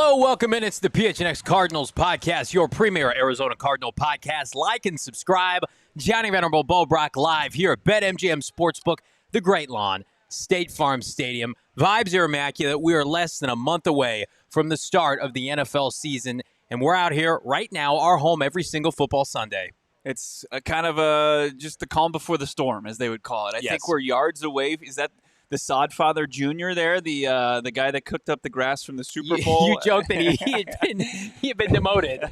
Hello, welcome in. It's the PHNX Cardinals podcast, your premier Arizona Cardinal podcast. Like and subscribe. Johnny Venerable, Brack live here at BetMGM Sportsbook, the Great Lawn, State Farm Stadium. Vibes are immaculate. We are less than a month away from the start of the NFL season, and we're out here right now, our home every single football Sunday. It's a kind of just the calm before the storm, as they would call it. I think we're yards away. Is that the Sodfather Jr. there, the guy that cooked up the grass from the Super Bowl? You joked that he had been demoted.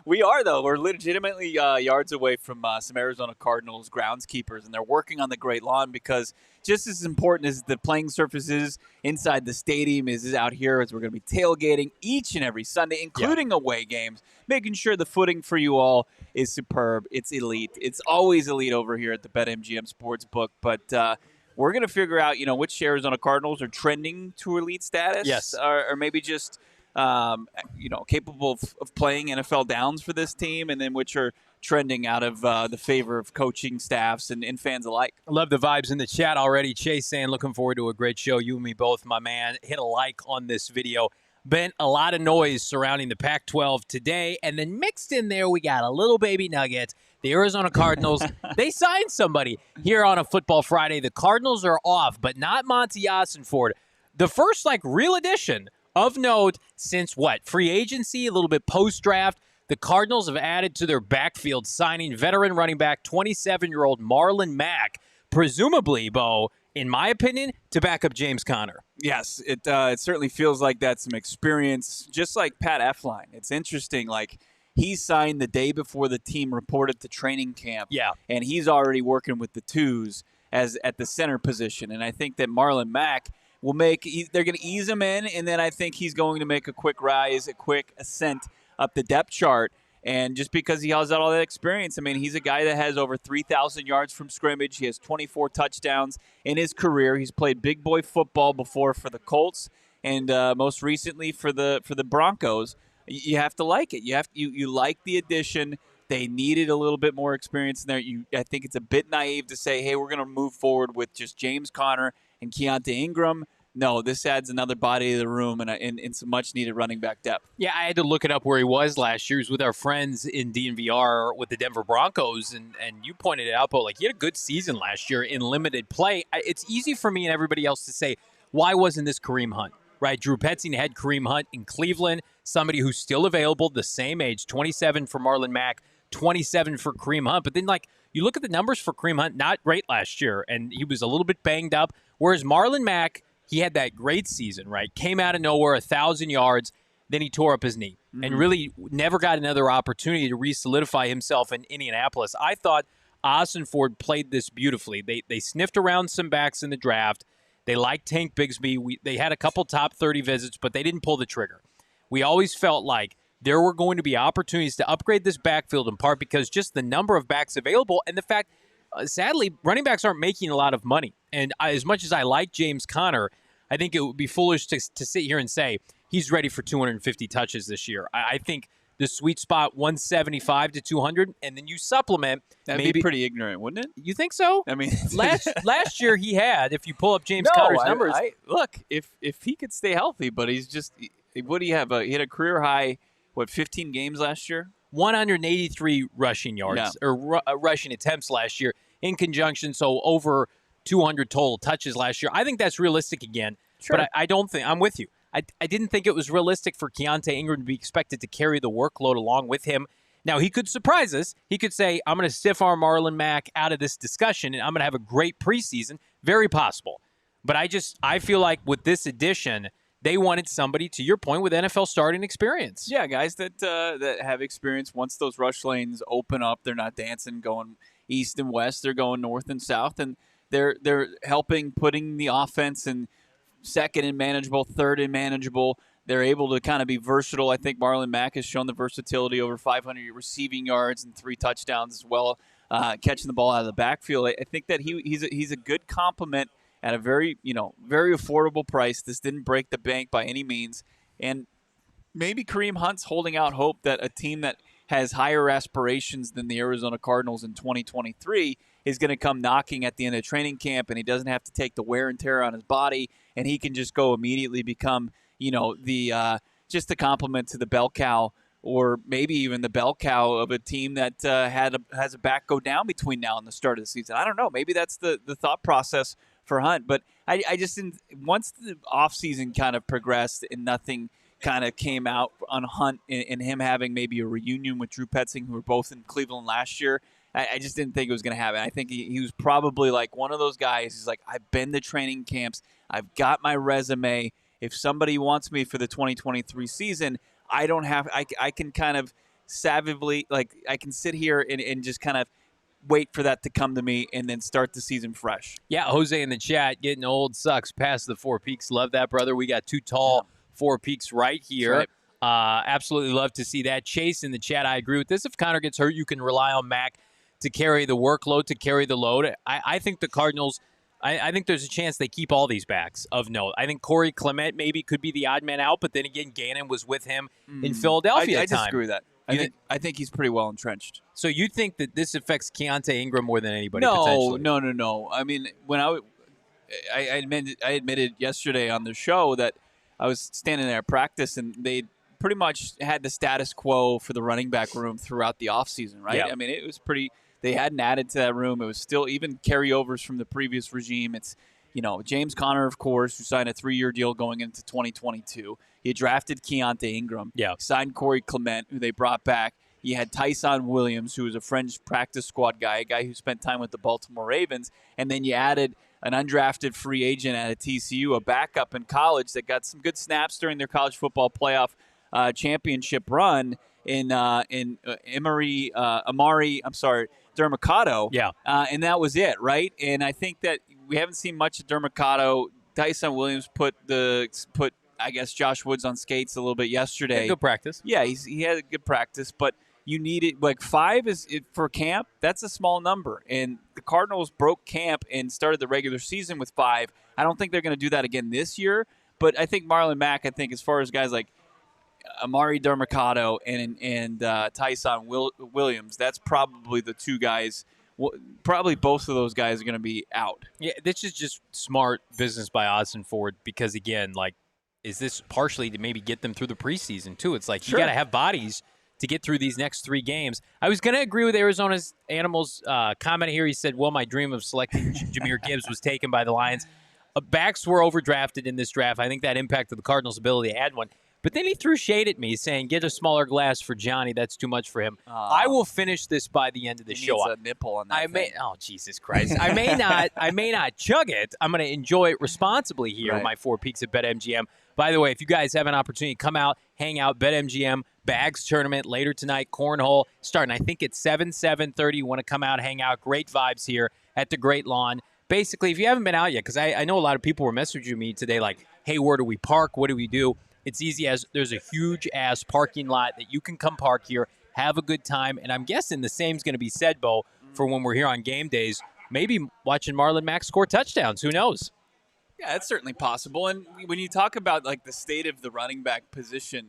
We are, though. We're legitimately yards away from some Arizona Cardinals groundskeepers, and they're working on the Great Lawn because just as important as the playing surfaces inside the stadium is out here, as we're going to be tailgating each and every Sunday, including away games, making sure the footing for you all is superb. It's elite. It's always elite over here at the BetMGM Sportsbook, but we're going to figure out, which Arizona Cardinals are trending to elite status, or maybe just capable of playing NFL downs for this team, and then which are trending out of the favor of coaching staffs and fans alike. I love the vibes in the chat already. Chase saying, looking forward to a great show. You and me both, my man. Hit a like on this video. Been a lot of noise surrounding the Pac-12 today, and then mixed in there, we got a little baby nugget. The Arizona Cardinals, they signed somebody here on a Football Friday. The Cardinals are off, but not Monti Ossenfort. The first, real addition of note since free agency, a little bit post-draft. The Cardinals have added to their backfield, signing veteran running back, 27-year-old Marlon Mack, presumably, Bo, in my opinion, to back up James Conner. Yes, it certainly feels like that's some experience, just like Pat Elflein. It's interesting, he signed the day before the team reported to training camp. Yeah. And he's already working with the twos as at the center position. And I think that Marlon Mack will they're going to ease him in, and then I think he's going to make a quick rise, a quick ascent up the depth chart. And just because he has all that experience, he's a guy that has over 3,000 yards from scrimmage. He has 24 touchdowns in his career. He's played big boy football before for the Colts and most recently for the Broncos. You have to like it. You like the addition. They needed a little bit more experience in there. I think it's a bit naive to say, hey, we're going to move forward with just James Conner and Keontae Ingram. No, this adds another body to the room and some much-needed running back depth. Yeah, I had to look it up where he was last year. He was with our friends in DNVR with the Denver Broncos, and you pointed it out, Bo, he had a good season last year in limited play. It's easy for me and everybody else to say, why wasn't this Kareem Hunt? Right, Drew Petzing had Kareem Hunt in Cleveland, somebody who's still available, the same age, 27 for Marlon Mack, 27 for Kareem Hunt. But then, you look at the numbers for Kareem Hunt, not great last year, and he was a little bit banged up. Whereas Marlon Mack, he had that great season, right? Came out of nowhere, 1,000 yards, then he tore up his knee and really never got another opportunity to re-solidify himself in Indianapolis. I thought Ossenfort played this beautifully. They sniffed around some backs in the draft. They liked Tank Bigsby. They had a couple top 30 visits, but they didn't pull the trigger. We always felt like there were going to be opportunities to upgrade this backfield, in part because just the number of backs available and the fact, sadly, running backs aren't making a lot of money. And as much as I like James Conner, I think it would be foolish to sit here and say he's ready for 250 touches this year. I think the sweet spot, 175 to 200, and then you supplement. That'd be pretty ignorant, wouldn't it? You think so? Last year he had, if you pull up James Conner's numbers. Look, if he could stay healthy, but he's just, what do you have? He had a career high, 15 games last year? 183 rushing yards, or rushing attempts last year in conjunction, so over 200 total touches last year. I think that's realistic again, but I don't think, I'm with you. I didn't think it was realistic for Keontae Ingram to be expected to carry the workload along with him. Now, he could surprise us. He could say, I'm going to stiff-arm Marlon Mack out of this discussion, and I'm going to have a great preseason. Very possible. But I feel like with this addition, they wanted somebody, to your point, with NFL starting experience. Yeah, guys that have experience. Once those rush lanes open up, they're not dancing going east and west. They're going north and south, and they're helping putting the offense in second and manageable, third and manageable. They're able to kind of be versatile. I think Marlon Mack has shown the versatility, over 500 receiving yards and 3 touchdowns as well, catching the ball out of the backfield. I think that he's a good complement at a very affordable price. This didn't break the bank by any means. And maybe Kareem Hunt's holding out hope that a team that has higher aspirations than the Arizona Cardinals in 2023 is going to come knocking at the end of training camp, and he doesn't have to take the wear and tear on his body, and he can just go immediately become, the just a compliment to the bell cow, or maybe even the bell cow of a team that has a back go down between now and the start of the season. I don't know. Maybe that's the thought process for Hunt. But I just didn't. Once the offseason kind of progressed and nothing kind of came out on Hunt and him having maybe a reunion with Drew Petzing, who were both in Cleveland last year, I just didn't think it was going to happen. I think he was probably like one of those guys. He's like, I've been to training camps. I've got my resume. If somebody wants me for the 2023 season, I don't have. I can kind of savvily, like, I can sit here and just kind of wait for that to come to me and then start the season fresh. Yeah, Jose in the chat, getting old sucks. Past the Four Peaks. Love that, brother. We got two tall Four Peaks right here. Right. Absolutely love to see that. Chase in the chat, I agree with this. If Connor gets hurt, you can rely on Mack to carry the workload, to carry the load. I think the Cardinals, I think there's a chance they keep all these backs of note. I think Corey Clement maybe could be the odd man out, but then again, Gannon was with him in Philadelphia. I disagree with that. I think he's pretty well entrenched. So you think that this affects Keontae Ingram more than anybody? No, potentially? No. I mean, when I admitted yesterday on the show that I was standing there at practice and they pretty much had the status quo for the running back room throughout the offseason, right? Yeah. I mean, it was pretty. They hadn't added to that room. It was still even carryovers from the previous regime. It's, James Conner, of course, who signed a 3-year deal going into 2022. He drafted Keontae Ingram. Yeah. Signed Corey Clement, who they brought back. You had Tyson Williams, who was a fringe practice squad guy, a guy who spent time with the Baltimore Ravens. And then you added an undrafted free agent at a TCU, a backup in college that got some good snaps during their college football playoff championship run in Amari Dermicado. Yeah. And that was it, right? And I think that we haven't seen much of Dermicado. Tyson Williams put I guess Josh Woods on skates a little bit yesterday. Good practice. Yeah, he had a good practice, but you need it. Like 5 is for camp. That's a small number, and the Cardinals broke camp and started the regular season with 5. I don't think they're going to do that again this year. But I think Marlon Mack. I think as far as guys like Amari Dermicado and Tyson Williams, that's probably the two guys. Probably both of those guys are going to be out. Yeah, this is just smart business by Ossenfort because, again, like, is this partially to maybe get them through the preseason, too? It's like you got to have bodies to get through these next 3 games. I was going to agree with Arizona's Animals comment here. He said, well, my dream of selecting Jahmyr Gibbs was taken by the Lions. Backs were overdrafted in this draft. I think that impacted the Cardinals' ability to add one. But then he threw shade at me, saying, get a smaller glass for Johnny. That's too much for him. I will finish this by the end of the show. He needs a nipple on that thing. Oh, Jesus Christ. I may not chug it. I'm going to enjoy it responsibly here on my Four Peaks at BetMGM. By the way, if you guys have an opportunity, come out, hang out, BetMGM, Bags Tournament later tonight, Cornhole, starting, I think, at 7:30. You want to come out, hang out. Great vibes here at the Great Lawn. Basically, if you haven't been out yet, because I know a lot of people were messaging me today like, hey, where do we park? What do we do? It's easy as there's a huge-ass parking lot that you can come park here, have a good time, and I'm guessing the same's going to be said, Bo, for when we're here on game days, maybe watching Marlon Mack score touchdowns. Who knows? Yeah, it's certainly possible. And when you talk about, like, the state of the running back position,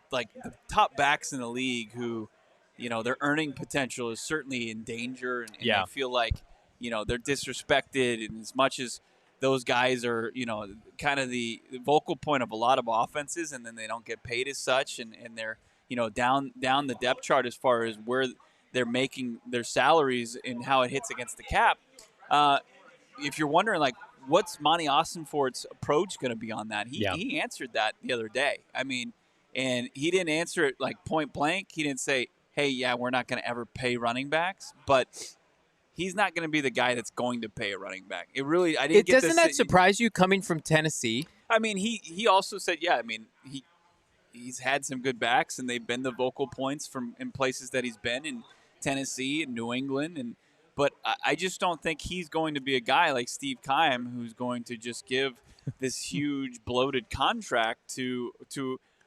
like the top backs in the league who, their earning potential is certainly in danger, and they feel like, they're disrespected, and as much as those guys are, kind of the vocal point of a lot of offenses, and then they don't get paid as such, and they're, down the depth chart as far as where they're making their salaries and how it hits against the cap. If you're wondering, like, what's Monti Ossenfort's approach going to be on that? He answered that the other day. I mean, and he didn't answer it like point blank. He didn't say, hey, yeah, we're not going to ever pay running backs, but he's not going to be the guy that's going to pay a running back. Doesn't that surprise you coming from Tennessee? I mean, he also said, he's had some good backs, and they've been the vocal points from in places that he's been in Tennessee and New England, but I just don't think he's going to be a guy like Steve Keim who's going to just give this huge bloated contract to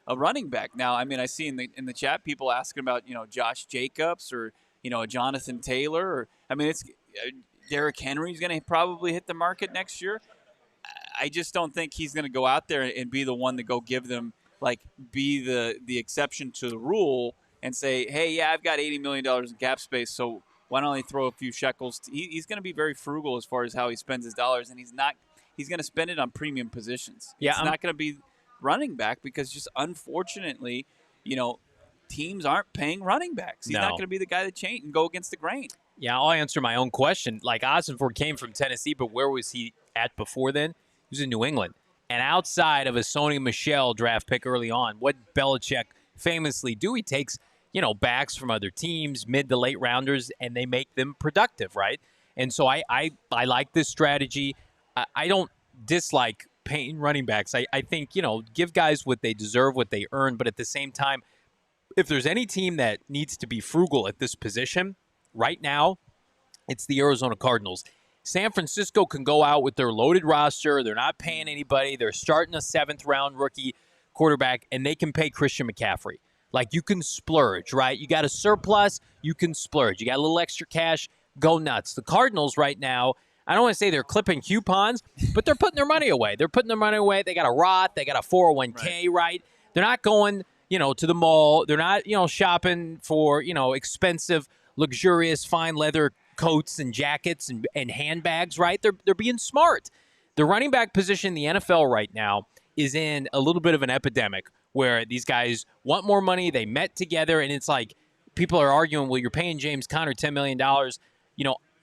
a running back. Now, I mean, I see in the chat people asking about Josh Jacobs or Jonathan Taylor, or it's Derrick Henry's going to probably hit the market next year. I just don't think he's going to go out there and be the one to go give them, like, be the exception to the rule and say, hey, yeah, I've got $80 million in cap space, so why don't I throw a few shekels? He's going to be very frugal as far as how he spends his dollars, and he's going to spend it on premium positions. Yeah, it's not going to be running back because just unfortunately, teams aren't paying running backs. He's not going to be the guy that change and go against the grain. Yeah, I'll answer my own question. Like, Ossenfort came from Tennessee, but where was he at before then? He was in New England. And outside of a Sony Michel draft pick early on, what Belichick famously do, he takes, backs from other teams, mid to late rounders, and they make them productive, right? And so I like this strategy. I don't dislike paying running backs. I think, give guys what they deserve, what they earn, but at the same time, if there's any team that needs to be frugal at this position right now, it's the Arizona Cardinals. San Francisco can go out with their loaded roster. They're not paying anybody. They're starting a 7th-round rookie quarterback, and they can pay Christian McCaffrey. Like, you can splurge, right? You got a surplus, you can splurge. You got a little extra cash, go nuts. The Cardinals right now, I don't want to say they're clipping coupons, but they're putting their money away. They're putting their money away. They got a Roth. They got a 401k, right? They're not going, to the mall. They're not, shopping for, expensive, luxurious, fine leather coats and jackets and handbags, right? They're being smart. The running back position in the NFL right now is in a little bit of an epidemic where these guys want more money. They met together, and it's like people are arguing, well, you're paying James Conner $10 million.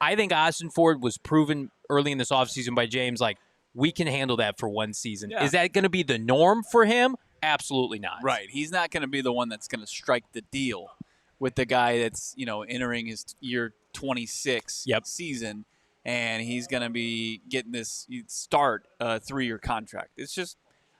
I think Ossenfort was proven early in this offseason by James, like, we can handle that for one season. Yeah. Is that going to be the norm for him? Absolutely not. Right. He's not going to be the one that's going to strike the deal with the guy that's, entering his year 26 season, and he's going to be getting this start 3-year contract.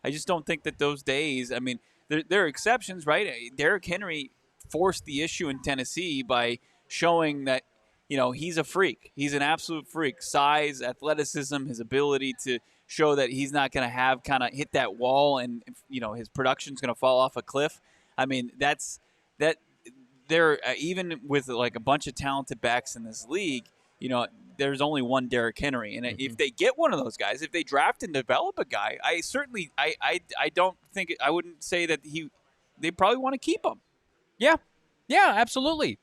I just don't think that those days, I mean, there are exceptions, right? Derrick Henry forced the issue in Tennessee by showing that, he's a freak. He's an absolute freak. Size, athleticism, his ability to show that he's not going to have kind of hit that wall and, his production's going to fall off a cliff. I mean, that there, even with like a bunch of talented backs in this league, there's only one Derrick Henry. And if they get one of those guys, if they draft and develop a guy, I don't think, I wouldn't say that they probably want to keep him. Yeah. Yeah, absolutely.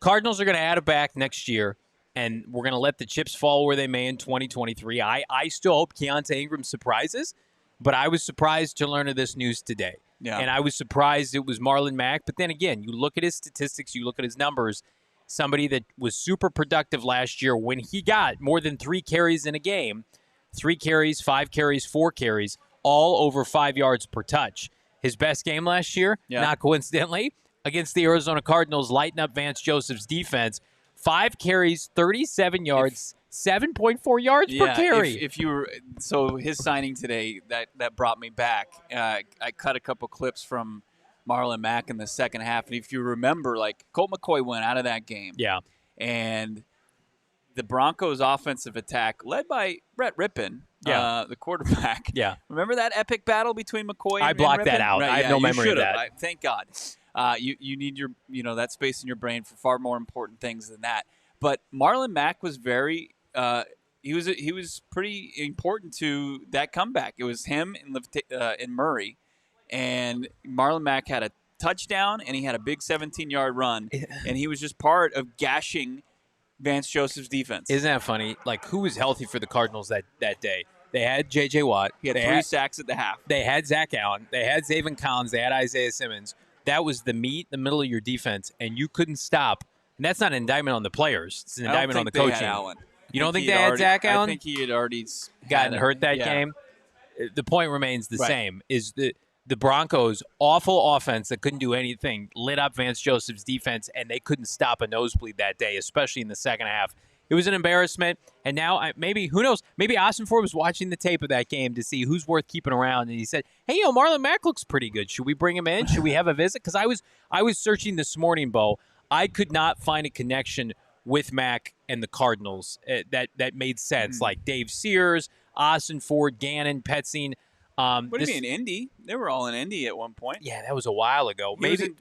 Cardinals are going to add a back next year, and we're going to let the chips fall where they may in 2023. I still hope Keontae Ingram surprises, but I was surprised to learn of this news today. Yeah. And I was surprised it was Marlon Mack. But then again, you look at his statistics, you look at his numbers, somebody that was super productive last year when he got more than 3 carries in a game, 3 carries, 5 carries, 4 carries, all over 5 yards per touch. His best game last year, not coincidentally, against the Arizona Cardinals, lighting up Vance Joseph's defense. 5 carries, 37 yards, 7.4 yards per carry. So his signing today, that brought me back. I cut a couple clips from Marlon Mack in the second half, and if you remember, like, Colt McCoy went out of that game. Yeah. And the Broncos' offensive attack, led by Brett Rippon, the quarterback. Yeah. Remember that epic battle between McCoy and I blocked Rippon? that out. Right, I have no memory of that. Thank God. You need your that space in your brain for far more important things than that. But Marlon Mack was very he was pretty important to that comeback. It was him and Murray, and Marlon Mack had a touchdown and he had a big 17-yard run, and he was just part of gashing Vance Joseph's defense. Isn't that funny? Like, who was healthy for the Cardinals that day? They had J.J. Watt. He had 3 sacks at the half. They had Zach Allen. They had Zaven Collins. They had Isaiah Simmons. That was the meat, the middle of your defense, and you couldn't stop. And that's not an indictment on the players. It's an indictment on the coaching. Allen. You don't think they had Zach Allen? I think he had already gotten hurt that game. The point remains the same, is the Broncos' awful offense that couldn't do anything lit up Vance Joseph's defense, and they couldn't stop a nosebleed that day, especially in the second half. It was an embarrassment, and now maybe, who knows, maybe Ossenfort was watching the tape of that game to see who's worth keeping around, and he said, hey, Marlon Mack looks pretty good. Should we bring him in? Should we have a visit? Because I was searching this morning, Bo. I could not find a connection with Mack and the Cardinals that made sense, like Dave Sears, Ossenfort, Gannon, Petzing. What do you mean, Indy? They were all in Indy at one point. Yeah, that was a while ago. He was in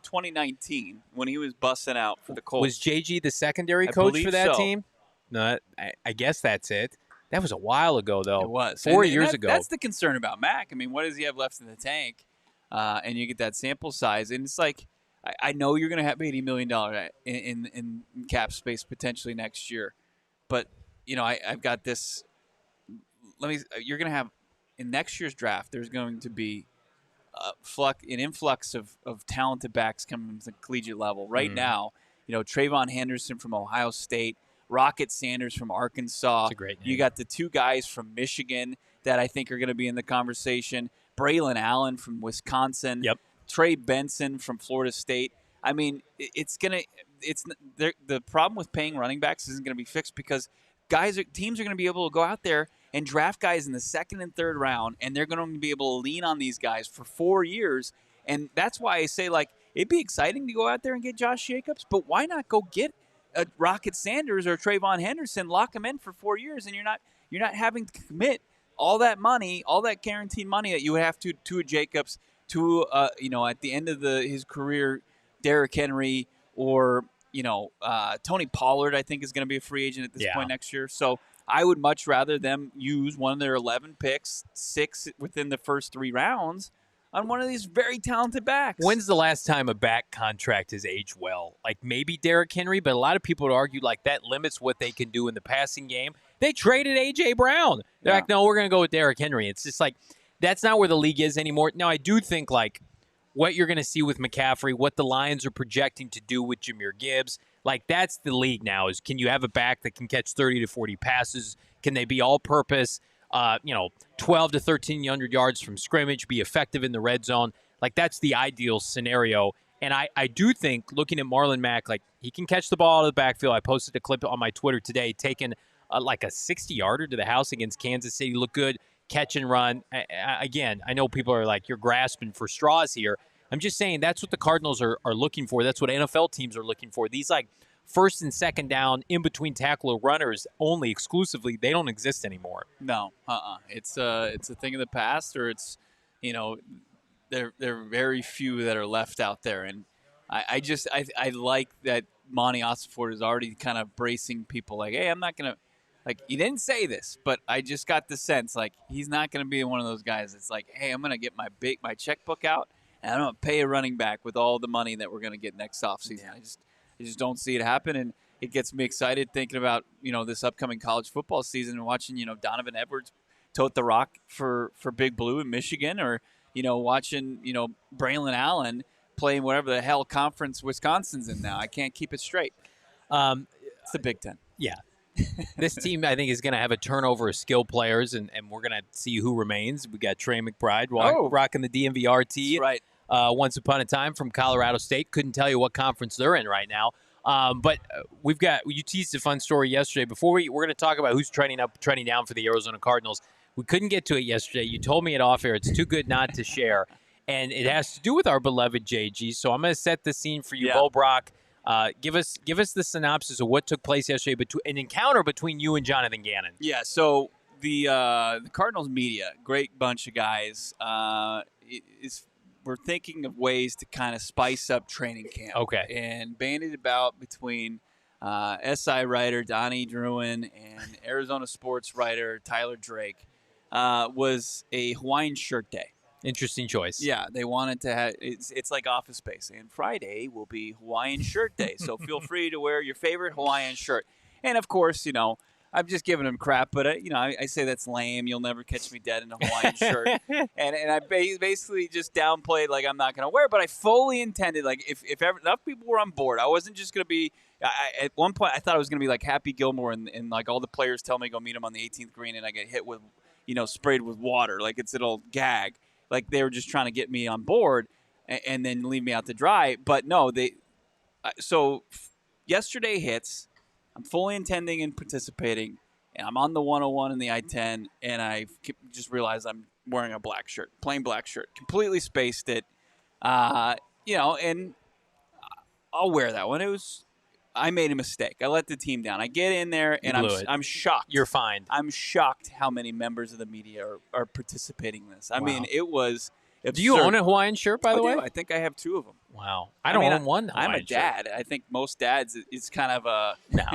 2019 when he was busting out for the Colts. Was JG the secondary coach for that team? No, I guess that's it. That was a while ago, though. It was. 4 years ago. That's the concern about Mack. I mean, what does he have left in the tank? And you get that sample size. And it's like, I know you're going to have $80 million in cap space potentially next year. But, I've got this. You're going to have in next year's draft, there's going to be an influx of talented backs coming to the collegiate level. Right now, Trayvon Henderson from Ohio State, Rocket Sanders from Arkansas. That's a great name. You got the two guys from Michigan that I think are going to be in the conversation. Braylon Allen from Wisconsin. Yep. Trey Benson from Florida State. I mean, the problem with paying running backs isn't going to be fixed because teams are going to be able to go out there and draft guys in the second and third round, and they're going to be able to lean on these guys for 4 years. And that's why I say, like, it'd be exciting to go out there and get Josh Jacobs, but why not go get a Rocket Sanders or Trayvon Henderson, lock them in for 4 years, and you're not having to commit all that money, all that guaranteed money that you would have to a Jacobs, to at the end of his career, Derrick Henry or Tony Pollard. I think is going to be a free agent at this point next year. So I would much rather them use one of their 11 picks, 6 within the first 3 rounds, on one of these very talented backs. When's the last time a back contract has aged well? Like maybe Derrick Henry, but a lot of people would argue like that limits what they can do in the passing game. They traded A.J. Brown. They're like, no, we're going to go with Derrick Henry. It's just like that's not where the league is anymore. Now, I do think like what you're going to see with McCaffrey, what the Lions are projecting to do with Jahmyr Gibbs, like that's the league now is can you have a back that can catch 30 to 40 passes? Can they be all-purpose, 12 to 1,300 yards from scrimmage, be effective in the red zone? Like that's the ideal scenario. And I do think looking at Marlon Mack, like he can catch the ball out of the backfield. I posted a clip on my Twitter today taking like a 60-yarder to the house against Kansas City. Look good, catch and run. Again, I know people are like, you're grasping for straws here. I'm just saying that's what the Cardinals are looking for. That's what NFL teams are looking for. These like first and second down, in-between tackler runners only exclusively, they don't exist anymore. No, It's a thing of the past, or it's, there are very few that are left out there. And I like that Monti Ossenfort is already kind of bracing people like, hey, I'm not going to, like, he didn't say this, but I just got the sense, like, he's not going to be one of those guys that's like, hey, I'm going to get my checkbook out, and I'm going to pay a running back with all the money that we're going to get next offseason. Yeah. I just don't see it happen, and it gets me excited thinking about, this upcoming college football season and watching, Donovan Edwards tote the rock for Big Blue in Michigan, or, watching, Braylon Allen playing whatever the hell conference Wisconsin's in now. I can't keep it straight. It's the Big Ten. Yeah. This team, I think, is going to have a turnover of skill players, and we're going to see who remains. We got Trey McBride rocking the DMVR tee. Right. Once upon a time from Colorado State. Couldn't tell you what conference they're in right now. But you teased a fun story yesterday. Before we're going to talk about who's trending up, trending down for the Arizona Cardinals. We couldn't get to it yesterday. You told me it off air. It's too good not to share. And it has to do with our beloved JG. So I'm going to set the scene for you, Bo Brack. Give us the synopsis of what took place yesterday, an encounter between you and Jonathan Gannon. Yeah, so the Cardinals media, great bunch of guys, we're thinking of ways to kind of spice up training camp. Okay. And bandied about between SI writer Donnie Druin and Arizona sports writer Tyler Drake was a Hawaiian shirt day. Interesting choice. Yeah, they wanted to have it's like Office Space, and Friday will be Hawaiian Shirt Day, so feel free to wear your favorite Hawaiian shirt. And of course, I'm just giving them crap, but I say that's lame. You'll never catch me dead in a Hawaiian shirt, and I basically just downplayed like I'm not going to wear it, but I fully intended like if enough people were on board, I wasn't just going to be. At one point, I thought I was going to be like Happy Gilmore, and like all the players tell me to go meet him on the 18th green, and I get hit with, sprayed with water, like it's an old gag. Like they were just trying to get me on board and then leave me out to dry. But no, so yesterday hits. I'm fully intending and participating. And I'm on the 101 and the I-10, and I just realized I'm wearing a black shirt, plain black shirt. Completely spaced it, and I'll wear that one. I made a mistake. I let the team down. I get in there, and I'm shocked. You're fine. I'm shocked how many members of the media are participating in this. I mean, it was absurd. Do you own a Hawaiian shirt, by the way? I think I have 2 of them. Wow. I don't own one Hawaiian I'm a dad. shirt. I think most dads, it's kind of a... No.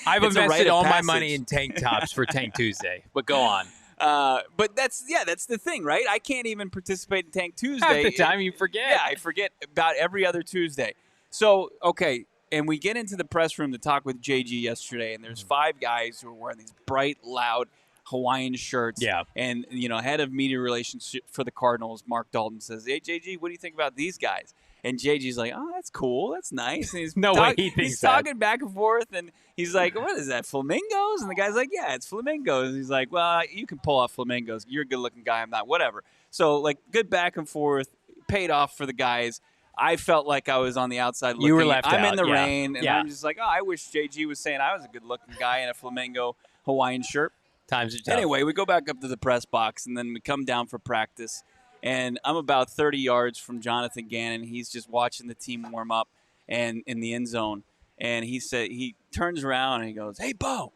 I've invested all my money in tank tops for Tank Tuesday, but go on. But that's the thing, right? I can't even participate in Tank Tuesday. Half the time you forget. Yeah, I forget about every other Tuesday. So, okay... And we get into the press room to talk with JG yesterday, and there's 5 guys who are wearing these bright, loud Hawaiian shirts. Yeah. And, head of media relations for the Cardinals, Mark Dalton, says, "Hey, JG, what do you think about these guys?" And JG's like, "Oh, that's cool. That's nice." And he's No way he thinks he's talking back and forth, and he's like, "What is that, flamingos?" And the guy's like, "Yeah, it's flamingos." And he's like, "Well, you can pull off flamingos. You're a good-looking guy. I'm not. Whatever." So, good back and forth, paid off for the guys. I felt like I was on the outside looking. You were left I'm out. in the Yeah. rain, and Yeah. I'm just like, "Oh, I wish JG was saying I was a good-looking guy in a flamingo Hawaiian shirt." Times are tough. Anyway, we go back up to the press box, and then we come down for practice. And I'm about 30 yards from Jonathan Gannon. He's just watching the team warm up and in the end zone. And he turns around and he goes, "Hey, Bo,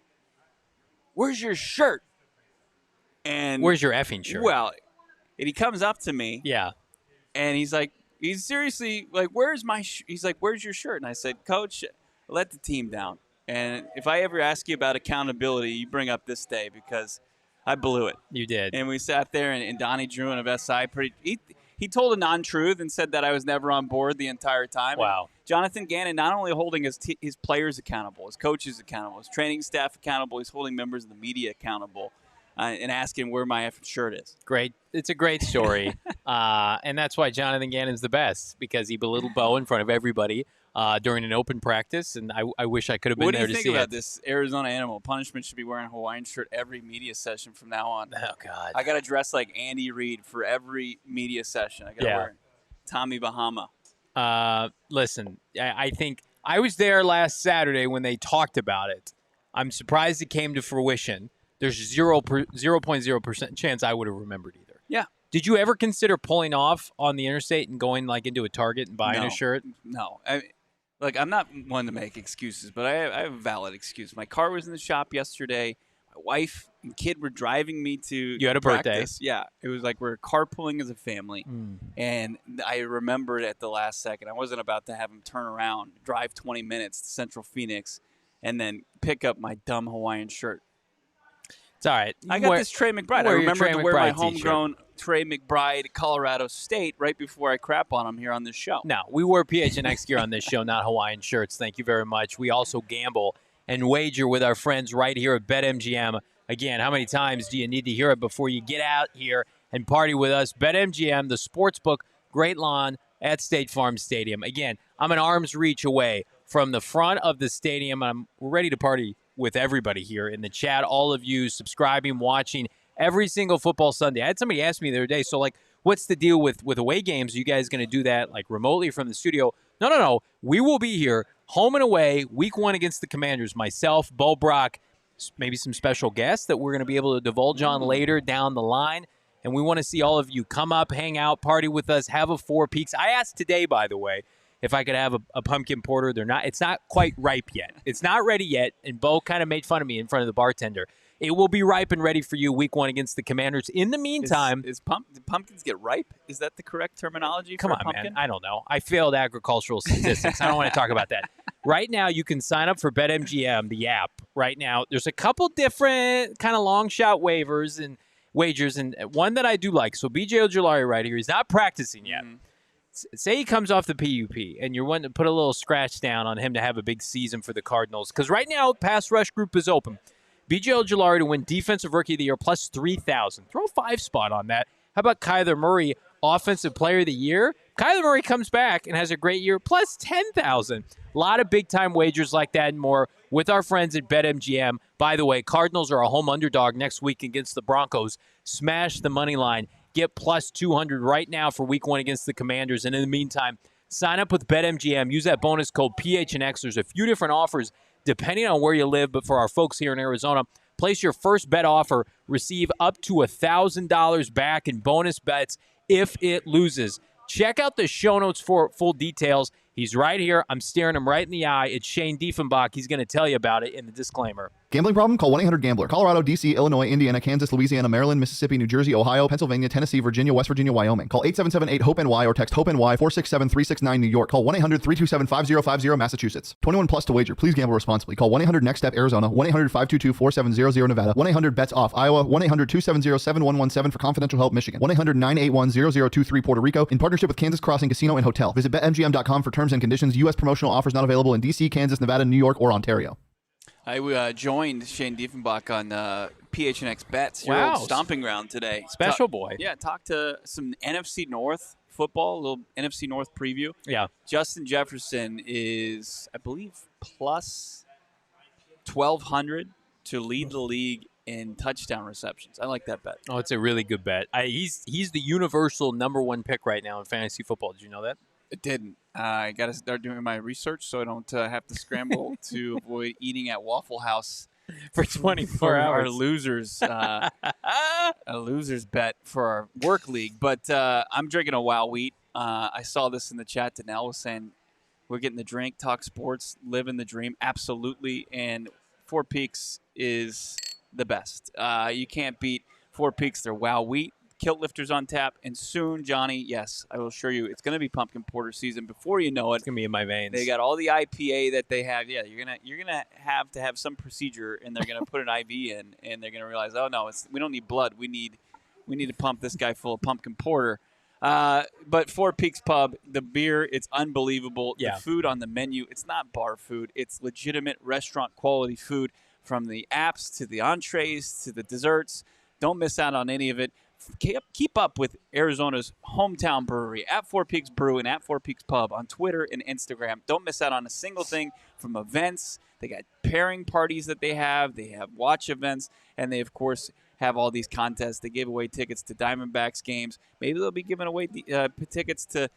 where's your shirt?" And where's your effing shirt? Well, and he comes up to me. Yeah. And he's seriously like, "Where's my?" He's like, "Where's your shirt?" And I said, "Coach, let the team down. And if I ever ask you about accountability, you bring up this day because I blew it." You did. And we sat there, and Donnie Druin of SI, he told a non-truth and said that I was never on board the entire time. Wow. And Jonathan Gannon not only holding his players accountable, his coaches accountable, his training staff accountable, he's holding members of the media accountable and asking where my effing shirt is. Great. It's a great story. And that's why Jonathan Gannon's the best, because he belittled Bo in front of everybody during an open practice, and I wish I could have been there to see it. What do you think about this Arizona animal? Punishment should be wearing a Hawaiian shirt every media session from now on. Oh, God. I got to dress like Andy Reid for every media session. I got to wear Tommy Bahama. Listen, I think I was there last Saturday when they talked about it. I'm surprised it came to fruition. There's 0.0% chance I would have remembered either. Yeah. Did you ever consider pulling off on the interstate and going into a Target and buying a shirt? No. I'm not one to make excuses, but I have a valid excuse. My car was in the shop yesterday. My wife and kid were driving me to You had a practice. birthday. Yeah. It was like we're carpooling as a family. And I remembered at the last second. I wasn't about to have him turn around, drive 20 minutes to Central Phoenix, and then pick up my dumb Hawaiian shirt. It's all right. I got this Trey McBride. I remember to wear my homegrown Trey McBride, Colorado State, right before I crap on him here on this show. No, we wore PHNX gear on this show, not Hawaiian shirts. Thank you very much. We also gamble and wager with our friends right here at BetMGM. Again, how many times do you need to hear it before you get out here and party with us? BetMGM, the sportsbook, great lawn at State Farm Stadium. Again, I'm an arm's reach away from the front of the stadium. We're ready to party with everybody here in the chat, all of you subscribing, watching every single football Sunday. I had somebody ask me the other day, so what's the deal with away games? Are you guys going to do that remotely from the studio? No. We will be here, home and away, week 1 against the Commanders. Myself, Bo Brack, maybe some special guests that we're going to be able to divulge on later down the line. And we want to see all of you come up, hang out, party with us, have a Four Peaks. I asked today, by the way, if I could have a pumpkin porter. It's not quite ripe yet. It's not ready yet, and Bo kind of made fun of me in front of the bartender. It will be ripe and ready for you week 1 against the Commanders. In the meantime... Do pumpkins get ripe? Is that the correct terminology for a pumpkin? Come on, man. I don't know. I failed agricultural statistics. I don't want to talk about that. Right now, you can sign up for BetMGM, the app. Right now, there's a couple different kind of long shot waivers and wagers, and one that I do like. So BJ Ojulari right here, he's not practicing yet. Say he comes off the PUP, and you're wanting to put a little scratch down on him to have a big season for the Cardinals. Because right now, pass rush group is open. BJ Ojulari to win Defensive Rookie of the Year plus 3,000. Throw a 5 spot on that. How about Kyler Murray, Offensive Player of the Year? Kyler Murray comes back and has a great year, plus 10,000. A lot of big-time wagers like that and more with our friends at BetMGM. By the way, Cardinals are a home underdog next week against the Broncos. Smash the money line. Get plus 200 right now for week 1 against the Commanders. And in the meantime, sign up with BetMGM. Use that bonus code PHNX. There's a few different offers depending on where you live. But for our folks here in Arizona, place your first bet offer. Receive up to $1,000 back in bonus bets if it loses. Check out the show notes for full details. He's right here. I'm staring him right in the eye. It's Shane Diefenbach. He's going to tell you about it in the disclaimer. Gambling problem? Call 1-800-GAMBLER. Colorado, D.C., Illinois, Indiana, Kansas, Louisiana, Maryland, Mississippi, New Jersey, Ohio, Pennsylvania, Tennessee, Virginia, West Virginia, Wyoming. Call 877-8-HOPE-NY or text HOPE-NY 467-369 New York. Call 1-800-327-5050 Massachusetts. 21 plus to wager. Please gamble responsibly. Call 1-800-NEXT-STEP Arizona. 1-800-522-4700 Nevada. 1-800-BETS-OFF Iowa. 1-800-270-7117 for confidential help Michigan. 1-800-981-0023 Puerto Rico. In partnership with Kansas Crossing Casino and Hotel. Visit BetMGM.com for terms and conditions. U.S. promotional offers not available in D.C., Kansas, Nevada, New York, or Ontario. I joined Shane Diefenbach on PHNX Bets, your Wow. old stomping ground today. Special boy. Yeah, talked to some NFC North football, a little NFC North preview. Yeah. Justin Jefferson is, I believe, plus 1,200 to lead the league in touchdown receptions. I like that bet. Oh, it's a really good bet. He's the universal number one pick right now in fantasy football. Did you know that? It didn't. I got to start doing my research so I don't have to scramble to avoid eating at Waffle House For 24 for our hours. losers. A loser's bet for our work league. But I'm drinking a Wow Wheat. I saw this in the chat. Danelle was saying we're getting the drink, talk sports, living the dream. Absolutely. And Four Peaks is the best. You can't beat Four Peaks. They're Wow Wheat. Kilt lifters on tap, and soon, Johnny, yes, I will assure you, it's going to be pumpkin porter season. Before you know it, It's gonna be in my veins. they got all the IPA that they have. Yeah, you're gonna have to have some procedure, and they're gonna put an IV in, and they're gonna realize, oh no, we don't need blood. We need to pump this guy full of pumpkin porter. But Four Peaks Pub, the beer, it's unbelievable. Yeah. The food on the menu, it's not bar food. It's legitimate restaurant quality food, from the apps to the entrees to the desserts. Don't miss out on any of it. Keep up with Arizona's hometown brewery at Four Peaks Brew and at Four Peaks Pub on Twitter and Instagram. Don't miss out on a single thing from events. They got pairing parties that they have watch events, and they, of course, have all these contests. They give away tickets to Diamondbacks games. Maybe they'll be giving away tickets to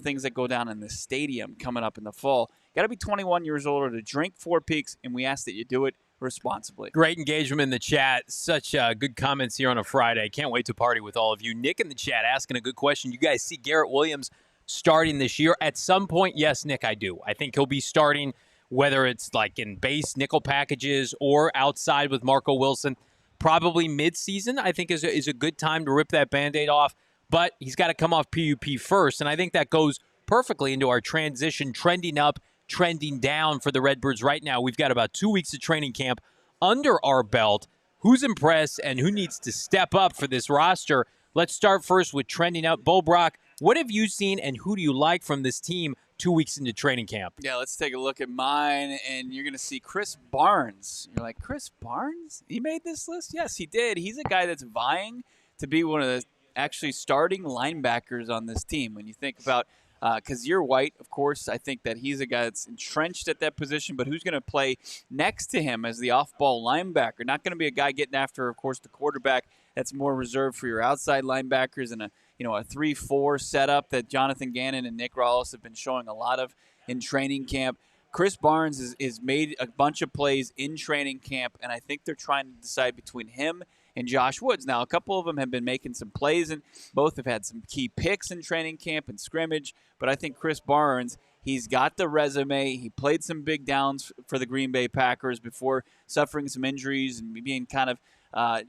things that go down in the stadium coming up in the fall. Got to be 21 years old to drink Four Peaks, and we ask that you do it responsibly. Great engagement in the chat. Such good comments here on a Friday. Can't wait to party with all of you. Nick in the chat asking a good question. You guys see Garrett Williams starting this year? At some point, yes, Nick, I do. I think he'll be starting, whether it's like in base nickel packages or outside with Marco Wilson. Probably mid-season, I think, is a good time to rip that Band-Aid off. But he's got to come off PUP first, and I think that goes perfectly into our transition, trending up, trending down for the Redbirds right now. We've got about 2 weeks of training camp under our belt. Who's impressed and who needs to step up for this roster? Let's start first with trending up. Bo Brack, what have you seen and who do you like from this team 2 weeks into training camp? Yeah, let's take a look at mine, and you're going to see Chris Barnes. You're like, Chris Barnes? He made this list? Yes, he did. He's a guy that's vying to be one of the actually starting linebackers on this team. When you think about Kazir White, of course, I think that he's a guy that's entrenched at that position, but who's going to play next to him as the off-ball linebacker? Not going to be a guy getting after, of course, the quarterback. That's more reserved for your outside linebackers and a 3-4 setup that Jonathan Gannon and Nick Rollis have been showing a lot of in training camp. Chris Barnes is made a bunch of plays in training camp, and I think they're trying to decide between him and Josh Woods. Now, a couple of them have been making some plays, and both have had some key picks in training camp and scrimmage. But I think Chris Barnes, he's got the resume. He played some big downs for the Green Bay Packers before suffering some injuries and being kind of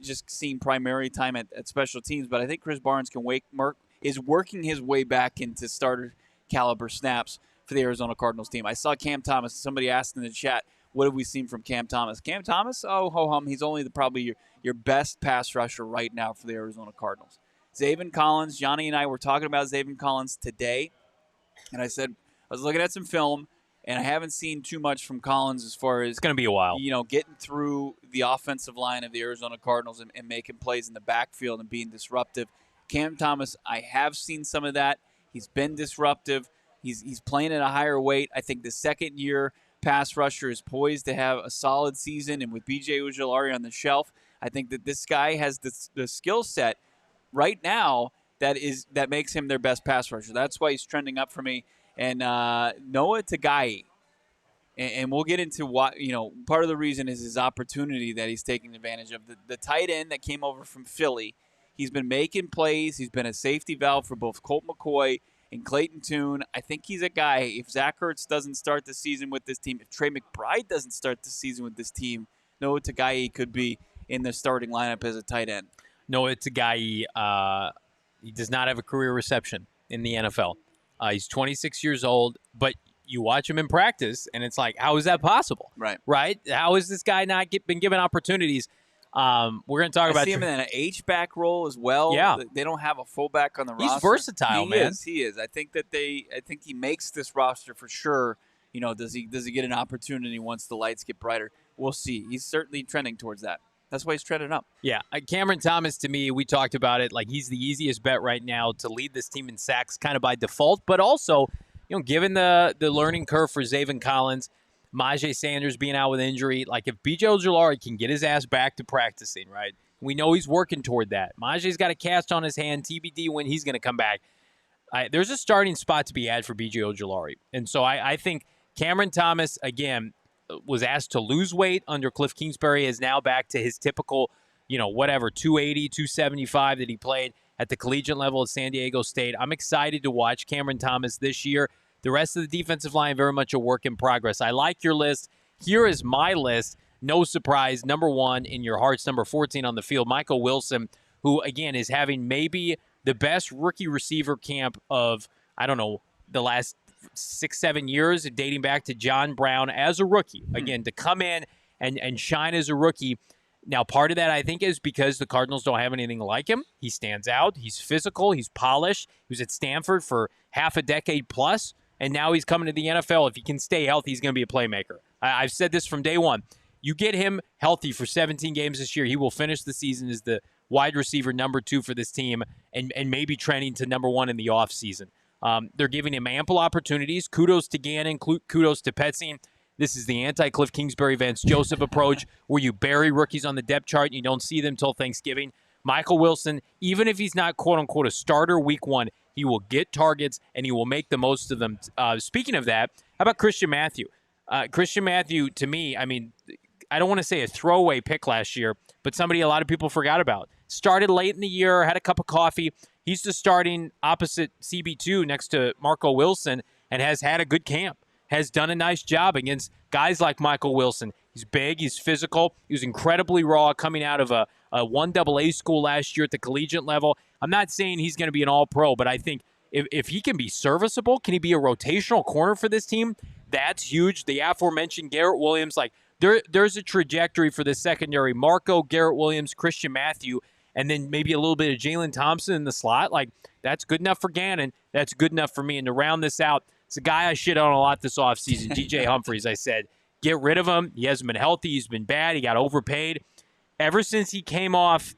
just seeing primary time at special teams. But I think Chris Barnes is working his way back into starter caliber snaps for the Arizona Cardinals team. I saw Cam Thomas. Somebody asked in the chat, what have we seen from Cam Thomas? Cam Thomas, ho-hum, he's only probably your best pass rusher right now for the Arizona Cardinals. Zaven Collins, Johnny and I were talking about Zaven Collins today, and I said I was looking at some film, and I haven't seen too much from Collins as far as It's going to be a while. Getting through the offensive line of the Arizona Cardinals and making plays in the backfield and being disruptive. Cam Thomas, I have seen some of that. He's been disruptive. He's playing at a higher weight. I think the second year pass rusher is poised to have a solid season, and with B.J. Ojulari on the shelf, I think that this guy has the skill set right now that makes him their best pass rusher. That's why he's trending up for me. And Noah Tagai, and we'll get into what, part of the reason is his opportunity that he's taking advantage of. The tight end that came over from Philly, he's been making plays. He's been a safety valve for both Colt McCoy and Clayton Tune. I think he's a guy, if Zach Ertz doesn't start the season with this team, if Trey McBride doesn't start the season with this team, Noah Tagai could be in the starting lineup as a tight end. Noah Tagai, he does not have a career reception in the NFL. He's 26 years old, but you watch him in practice, and it's like, how is that possible? Right? How has this guy not been given opportunities? We're going to talk about. I see him in an H-back role as well. Yeah. They don't have a fullback on the roster. He's versatile, man. He is. I think he makes this roster for sure. Does he get an opportunity once the lights get brighter? we'll see. He's certainly trending towards that. That's why he's trending up. Yeah, Cameron Thomas, to me, we talked about it, like he's the easiest bet right now to lead this team in sacks kind of by default, but also, given the learning curve for Zaven Collins, Majay Sanders being out with injury, like if B.J. Ojulari can get his ass back to practicing, right, we know he's working toward that. Majay's got a cast on his hand, TBD when he's going to come back. There's a starting spot to be had for B.J. Ojulari, and so I think Cameron Thomas, again, was asked to lose weight under Cliff Kingsbury, is now back to his typical, 280, 275 that he played at the collegiate level at San Diego State. I'm excited to watch Cameron Thomas this year. The rest of the defensive line, very much a work in progress. I like your list. Here is my list. No surprise, number 1 in your hearts, number 14 on the field, Michael Wilson, who, again, is having maybe the best rookie receiver camp of, the last 6-7 years, dating back to John Brown as a rookie. Again, to come in and shine as a rookie. Now, part of that, I think, is because the Cardinals don't have anything like him. He stands out. He's physical. He's polished. He was at Stanford for half a decade plus, and now he's coming to the NFL. If he can stay healthy, he's going to be a playmaker. I've said this from day one. You get him healthy for 17 games this year, he will finish the season as the wide receiver number 2 for this team and maybe trending to number 1 in the offseason. They're giving him ample opportunities. Kudos to Gannon. Kudos to Petzing. This is the anti-Cliff Kingsbury, Vance Joseph approach where you bury rookies on the depth chart and you don't see them until Thanksgiving. Michael Wilson, even if he's not quote-unquote a starter week 1, he will get targets and he will make the most of them. Speaking of that, how about Christian Matthew? Christian Matthew, to me, I don't want to say a throwaway pick last year, but somebody a lot of people forgot about. Started late in the year, had a cup of coffee. He's the starting opposite CB2 next to Marco Wilson and has had a good camp, has done a nice job against guys like Michael Wilson. He's big, he's physical, he was incredibly raw coming out of a 1AA school last year at the collegiate level. I'm not saying he's going to be an all-pro, but I think if he can be serviceable, can he be a rotational corner for this team? That's huge. The aforementioned Garrett Williams, there's a trajectory for the secondary. Marco, Garrett Williams, Christian Matthew, and then maybe a little bit of Jalen Thompson in the slot. That's good enough for Gannon. That's good enough for me. And to round this out, it's a guy I shit on a lot this offseason, DJ Humphries. I said, get rid of him. He hasn't been healthy. He's been bad. He got overpaid. Ever since he came off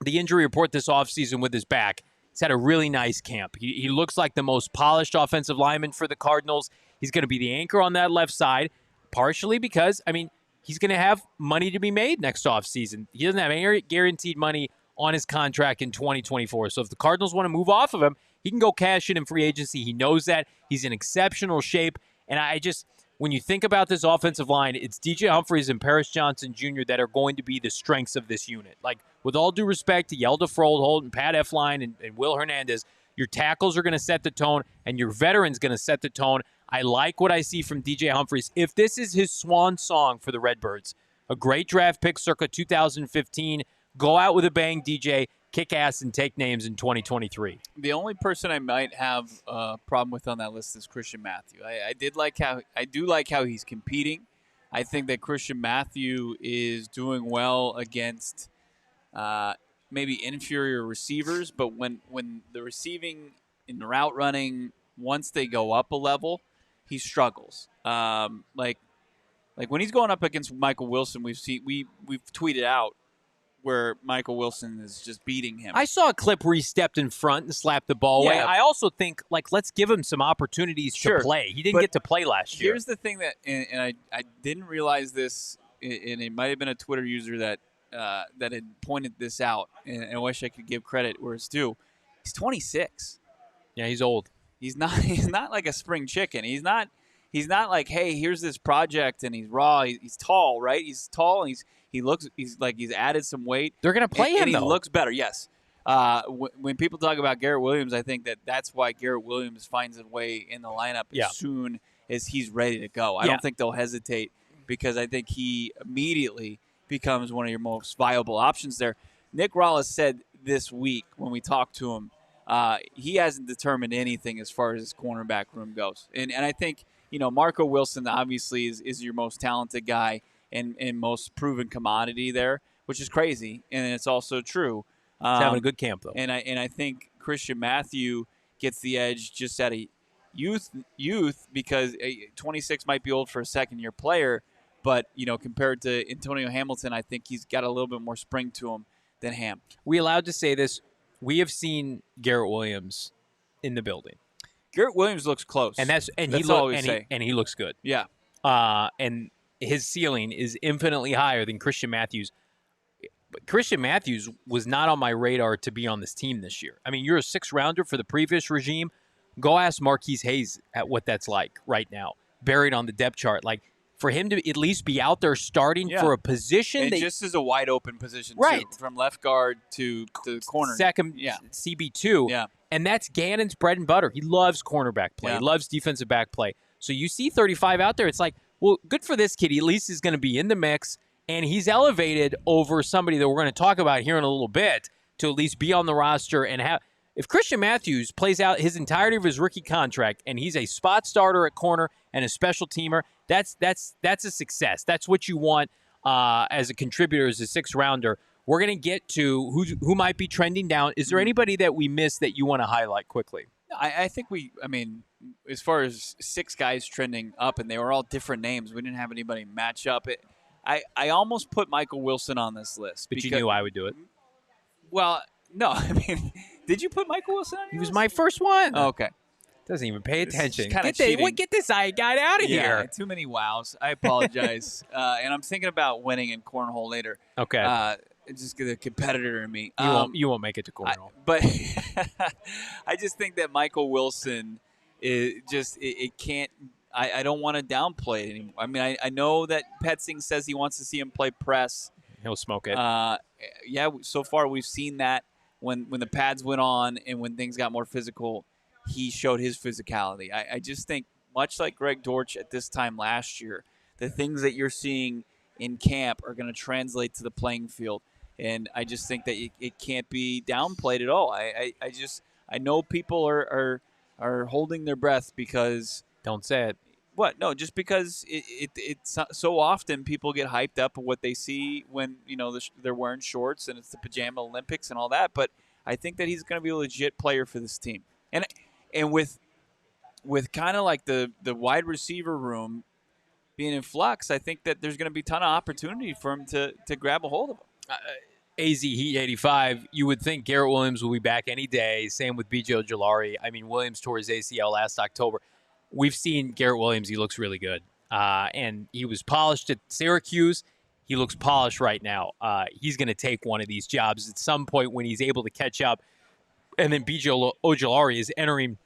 the injury report this offseason with his back, he's had a really nice camp. He looks like the most polished offensive lineman for the Cardinals. He's going to be the anchor on that left side, partially because, he's going to have money to be made next offseason. He doesn't have any guaranteed money on his contract in 2024. So if the Cardinals want to move off of him, he can go cash in free agency. He knows that. He's in exceptional shape. And when you think about this offensive line, it's DJ Humphries and Paris Johnson Jr. that are going to be the strengths of this unit. With all due respect to Yelda Froholt and Pat Elflein and Will Hernandez, your tackles are going to set the tone, and your veterans going to set the tone. I like what I see from DJ Humphries. If this is his swan song for the Redbirds, a great draft pick circa 2015, go out with a bang, DJ, kick ass, and take names in 2023. The only person I might have a problem with on that list is Christian Matthew. I do like how he's competing. I think that Christian Matthew is doing well against maybe inferior receivers, but when the receiving and route running, once they go up a level, he struggles. Like when he's going up against Michael Wilson, we've tweeted out where Michael Wilson is just beating him. I saw a clip where he stepped in front and slapped the ball away. I also think, let's give him some opportunities to play. He didn't get to play last year. Here's the thing that, and I didn't realize this, and it might have been a Twitter user that had pointed this out, and I wish I could give credit where it's due. He's 26. Yeah, he's old. He's not like a spring chicken. He's not like, hey, here's this project and he's raw. He's tall, right? He's tall and he's added some weight. They're gonna play him, and he though. looks better. Yes. When people talk about Garrett Williams, I think that's why Garrett Williams finds his way in the lineup as soon as he's ready to go. I don't think they'll hesitate because I think he immediately becomes one of your most viable options there. Nick Rallis said this week when we talked to him, he hasn't determined anything as far as his cornerback room goes. And I think, Marco Wilson obviously is your most talented guy and most proven commodity there, which is crazy. And it's also true. He's having a good camp, though. And I think Christian Matthew gets the edge just at a youth because 26 might be old for a second-year player, But, compared to Antonio Hamilton, I think he's got a little bit more spring to him than Ham. We allowed to say this. We have seen Garrett Williams in the building. Garrett Williams looks close. And that's all we say. He looks good. Yeah. And his ceiling is infinitely higher than Christian Matthews. But Christian Matthews was not on my radar to be on this team this year. I mean, you're a 6th rounder for the previous regime. Go ask Marquise Hayes at what that's like right now, buried on the depth chart. Like, for him to at least be out there starting for a position. And just as a wide open position, right, too, from left guard to the corner. Second, CB2. Yeah. And that's Gannon's bread and butter. He loves cornerback play. He loves defensive back play. So you see 35 out there. It's like, well, good for this kid. He at least is going to be in the mix. And he's elevated over somebody that we're going to talk about here in a little bit to at least be on the roster and have. If Christian Matthews plays out his entirety of his rookie contract and he's a spot starter at corner and a special teamer, that's a success. That's what you want as a contributor, as a 6th rounder. We're going to get to who might be trending down. Is there anybody that we missed that you want to highlight quickly? I think as far as 6 guys trending up, and they were all different names, we didn't have anybody match up. I almost put Michael Wilson on this list. But you knew I would do it. Well, no, did you put Michael Wilson on your He was list? my first one. Oh, okay. Doesn't even pay attention. Get this guy out of here. Too many wows. I apologize. And I'm thinking about winning in cornhole later. Okay. Just the competitor in me. You won't make it to cornhole. But I just think that Michael Wilson it can't. I don't want to downplay it anymore. I mean, I know that Petzing says he wants to see him play press. He'll smoke it. So far we've seen that when the pads went on and when things got more physical, he showed his physicality. I just think, much like Greg Dortch at this time last year, the things that you're seeing in camp are going to translate to the playing field. And I just think that it can't be downplayed at all. I know people are holding their breath because – Don't say it. What? No, just because it's so often people get hyped up of what they see when they're wearing shorts and it's the Pajama Olympics and all that. But I think that he's going to be a legit player for this team. And with kind of like the wide receiver room being in flux, I think that there's going to be a ton of opportunity for him to grab a hold of him. AZ Heat 85, you would think Garrett Williams will be back any day. Same with B.J. Ojulari. I mean, Williams tore his ACL last October. We've seen Garrett Williams. He looks really good. And he was polished at Syracuse. He looks polished right now. He's going to take one of these jobs at some point when he's able to catch up. And then B.J. Ojulari is entering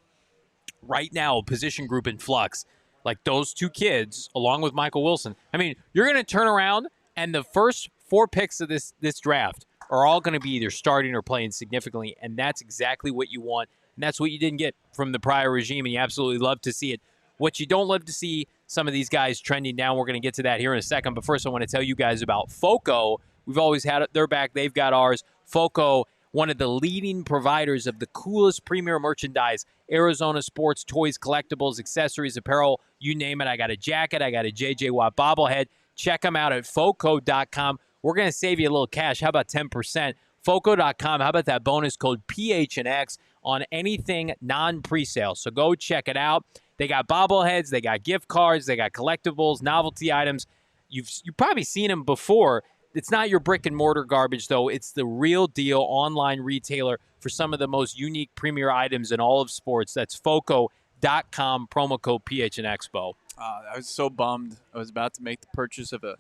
right now a position group in flux. Like those 2 kids, along with Michael Wilson. I mean, you're going to turn around and the first 4 picks of this draft are all going to be either starting or playing significantly, and that's exactly what you want. And that's what you didn't get from the prior regime, and you absolutely love to see it. What you don't love to see, some of these guys trending down. We're going to get to that here in a second. But first, I want to tell you guys about FOCO. We've always had their back. They've got ours. FOCO, one of the leading providers of the coolest premier merchandise, Arizona sports, toys, collectibles, accessories, apparel, you name it. I got a jacket. I got a J.J. Watt bobblehead. Check them out at FOCO.com. We're going to save you a little cash. How about 10%? FOCO.com. How about that bonus code PHNX on anything non-presale? So go check it out. They got bobbleheads. They got gift cards. They got collectibles, novelty items. You've probably seen them before. It's not your brick and mortar garbage, though. It's the real deal online retailer for some of the most unique premier items in all of sports. That's FOCO.com, promo code PHNXpo. I was so bummed. I was about to make the purchase of a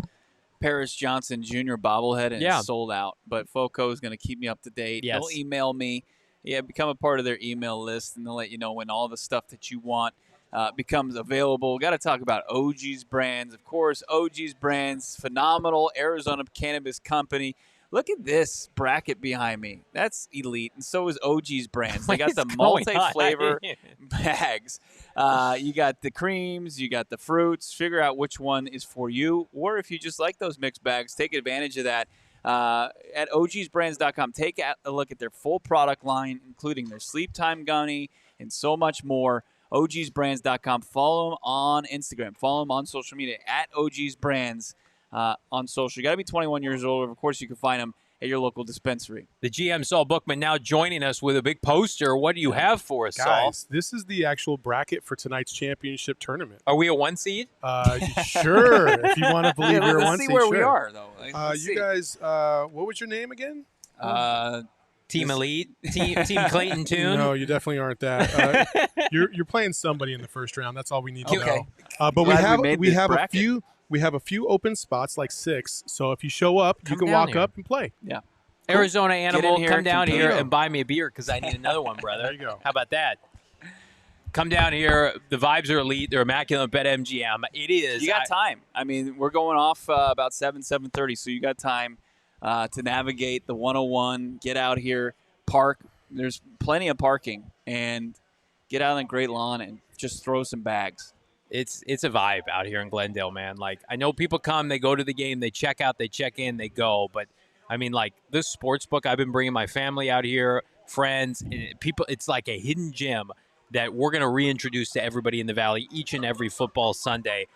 Paris Johnson Jr. bobblehead, and it's sold out. But FOCO is going to keep me up to date. Yes. They'll email me. Yeah, become a part of their email list, and they'll let you know when all the stuff that you want becomes available. Got to talk about OG's Brands. Of course, OG's Brands, phenomenal Arizona cannabis company. Look at this bracket behind me. That's elite, and so is OG's Brands. They got the multi-flavor bags. You got the creams, you got the fruits. Figure out which one is for you, or if you just like those mixed bags, take advantage of that. At ogsbrands.com, take a look at their full product line, including their sleep time gummy and so much more. ogsbrands.com. Follow them on Instagram. Follow them on social media at ogsbrands on social. You got to be 21 years old. Of course, you can find them at your local dispensary. The GM, Saul Bookman, now joining us with a big poster. What do you have for us, Saul? Guys, this is the actual bracket for tonight's championship tournament. Are we a 1 seed? Sure, if you want to believe you're a 1 seed. Let's see where sure. we are, though. You guys, what was your name again? Team Elite? Team Clayton Tune? No, you definitely aren't that. You're playing somebody in the first round. That's all we need to know. But we have a few open spots, like 6. So if you show up, you can walk up and play. Yeah. Arizona Animal, here, come down compete. here and buy me a beer because I need another one, brother. There you go. How about that? Come down here. The vibes are elite. They're immaculate. BetMGM. It is. You got time. I mean, we're going off about 7:30, so you got time to navigate the 101, get out here, park. There's plenty of parking, and get out on the great lawn and just throw some bags. It's a vibe out here in Glendale, man. Like, I know people come, they go to the game, they check out, they check in, they go. But, I mean, like, this sports book, I've been bringing my family out here, friends, and people. It's like a hidden gem that we're going to reintroduce to everybody in the Valley each and every football Sunday.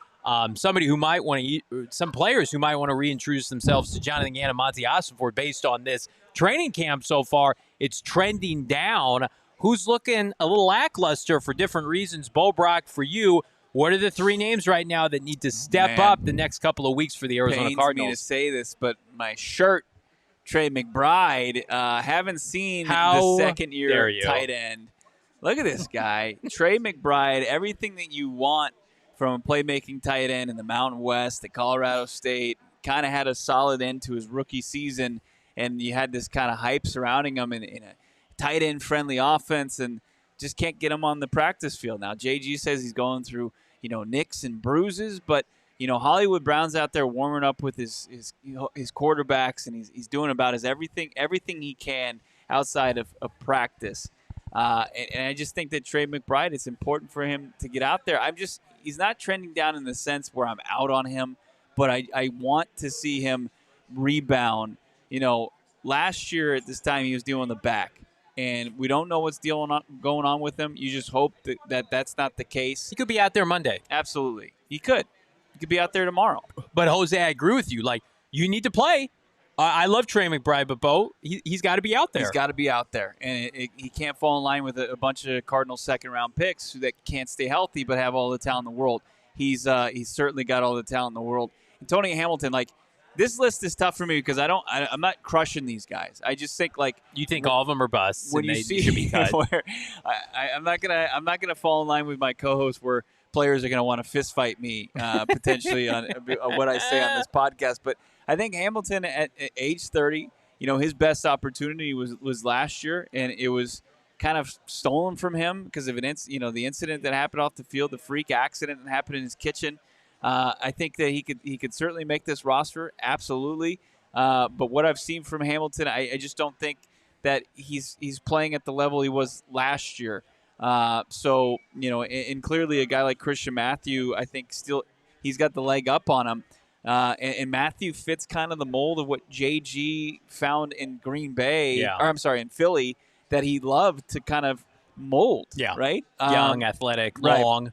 Somebody who might want to, some players who might want to reintroduce themselves to Jonathan Gannon, Monti, Ossenfort based on this training camp so far. It's trending down. Who's looking a little lackluster for different reasons? Brack, for you, what are the 3 names right now that need to step up the next couple of weeks for the Arizona Cardinals? Me to say this, but my shirt, Trey McBride, haven't seen the second-year tight end. Look at this guy, Trey McBride. Everything that you want from a playmaking tight end in the Mountain West at Colorado State. Kind of had a solid end to his rookie season, and you had this kind of hype surrounding him in a tight end-friendly offense, and just can't get him on the practice field. Now, JG says he's going through, nicks and bruises, but, Hollywood Brown's out there warming up with his quarterbacks, and he's doing about everything he can outside of practice. And I just think that Trey McBride, it's important for him to get out there. He's not trending down in the sense where I'm out on him, but I want to see him rebound. Last year at this time he was dealing the back, and we don't know what's going on with him. You just hope that that's not the case. He could be out there Monday. Absolutely. He could be out there tomorrow. But, Jose, I agree with you. Like, you need to play. I love Trey McBride, but, Bo, he's got to be out there. He's got to be out there. And he can't fall in line with a bunch of Cardinals second-round picks that can't stay healthy but have all the talent in the world. He's certainly got all the talent in the world. And Tony Hamilton, this list is tough for me because I'm not crushing these guys. I just think you think all of them are busts. When you see should be cut. Where I'm not gonna fall in line with my co-host where players are gonna want to fist fight me potentially on what I say on this podcast. But I think Hamilton at age 30, his best opportunity was last year, and it was kind of stolen from him because of the incident that happened off the field, the freak accident that happened in his kitchen. I think that he could certainly make this roster, absolutely. But what I've seen from Hamilton, I just don't think that he's playing at the level he was last year. So and clearly a guy like Christian Matthew, I think still he's got the leg up on him. And Matthew fits kind of the mold of what JG found in Green Bay, in Philly, that he loved to kind of mold. Yeah. Right. Young, athletic, long.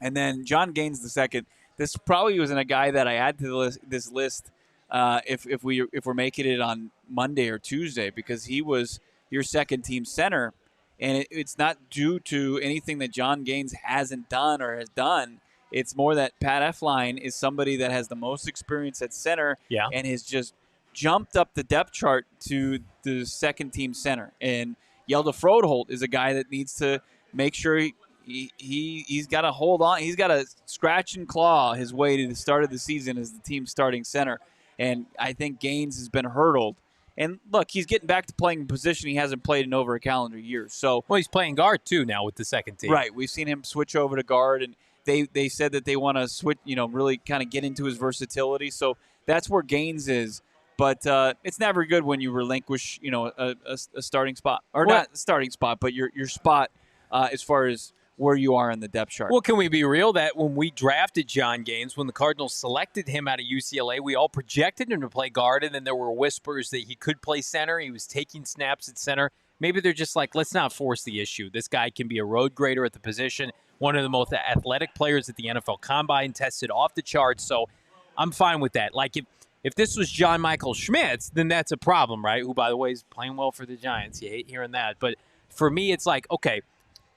And then John Gaines II. This probably wasn't a guy that I add to this list if we're making it on Monday or Tuesday, because he was your second team center, and it's not due to anything that John Gaines hasn't done or has done. It's more that Pat Elflein is somebody that has the most experience at center and has just jumped up the depth chart to the second team center. And Yelda Frodeholt is a guy that needs to make sure he's got to hold on. He's got to scratch and claw his way to the start of the season as the team's starting center. And I think Gaines has been hurdled. And look, he's getting back to playing a position he hasn't played in over a calendar year. So, well, he's playing guard too now with the second team. Right. We've seen him switch over to guard, and they said that they want to switch, really kind of get into his versatility. So that's where Gaines is. But it's never good when you relinquish, a starting spot, or not a starting spot, but your spot as far as where you are in the depth chart. Well, can we be real that when we drafted John Gaines, when the Cardinals selected him out of UCLA, we all projected him to play guard, and then there were whispers that he could play center. He was taking snaps at center. Maybe they're just like, let's not force the issue. This guy can be a road grader at the position, one of the most athletic players at the NFL Combine, tested off the charts. So I'm fine with that. Like, If this was John Michael Schmitz, then that's a problem, right? Who, by the way, is playing well for the Giants. You hate hearing that. But for me, it's like, okay,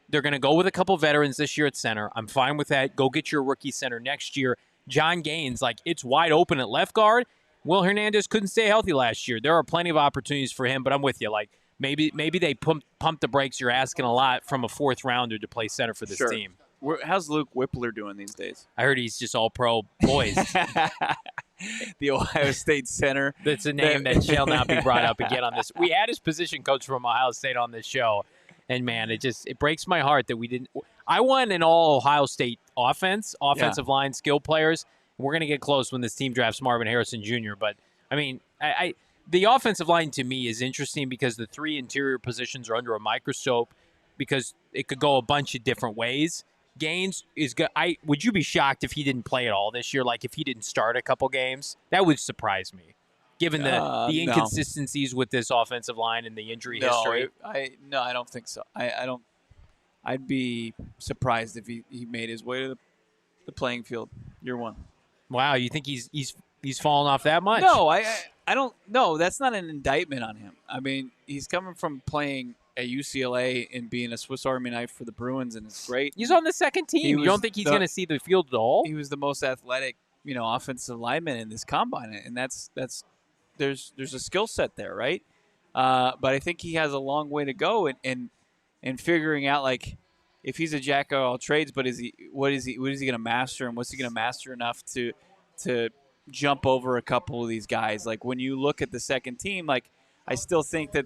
they're going to go with a couple veterans this year at center. I'm fine with that. Go get your rookie center next year. John Gaines, like, it's wide open at left guard. Will Hernandez couldn't stay healthy last year. There are plenty of opportunities for him, but I'm with you. Like, maybe they pump the brakes. You're asking a lot from a fourth rounder to play center for this team. How's Luke Whippler doing these days? I heard he's just all pro boys. The Ohio State center. That's a name that shall not be brought up again on this. We had his position coach from Ohio State on this show, and man, it breaks my heart that we didn't. I want an all Ohio State offensive line skill players. We're going to get close when this team drafts Marvin Harrison Jr. But I mean, the offensive line to me is interesting because the three interior positions are under a microscope because it could go a bunch of different ways. Gaines is good. Would you be shocked if he didn't play at all this year? Like if he didn't start a couple games, that would surprise me, given the inconsistencies with this offensive line and the injury history. I don't think so. I don't. I'd be surprised if he made his way to the playing field year one. Wow, you think he's fallen off that much? No, I don't. No, that's not an indictment on him. I mean, he's coming from playing at UCLA and being a Swiss Army knife for the Bruins, and it's great. He's on the second team. You don't think he's going to see the field at all? He was the most athletic, offensive lineman in this combine, and that's there's a skill set there, right? But I think he has a long way to go in figuring out, like, if he's a jack of all trades, but what is he going to master, and what's he going to master enough to jump over a couple of these guys? Like, when you look at the second team, like, I still think that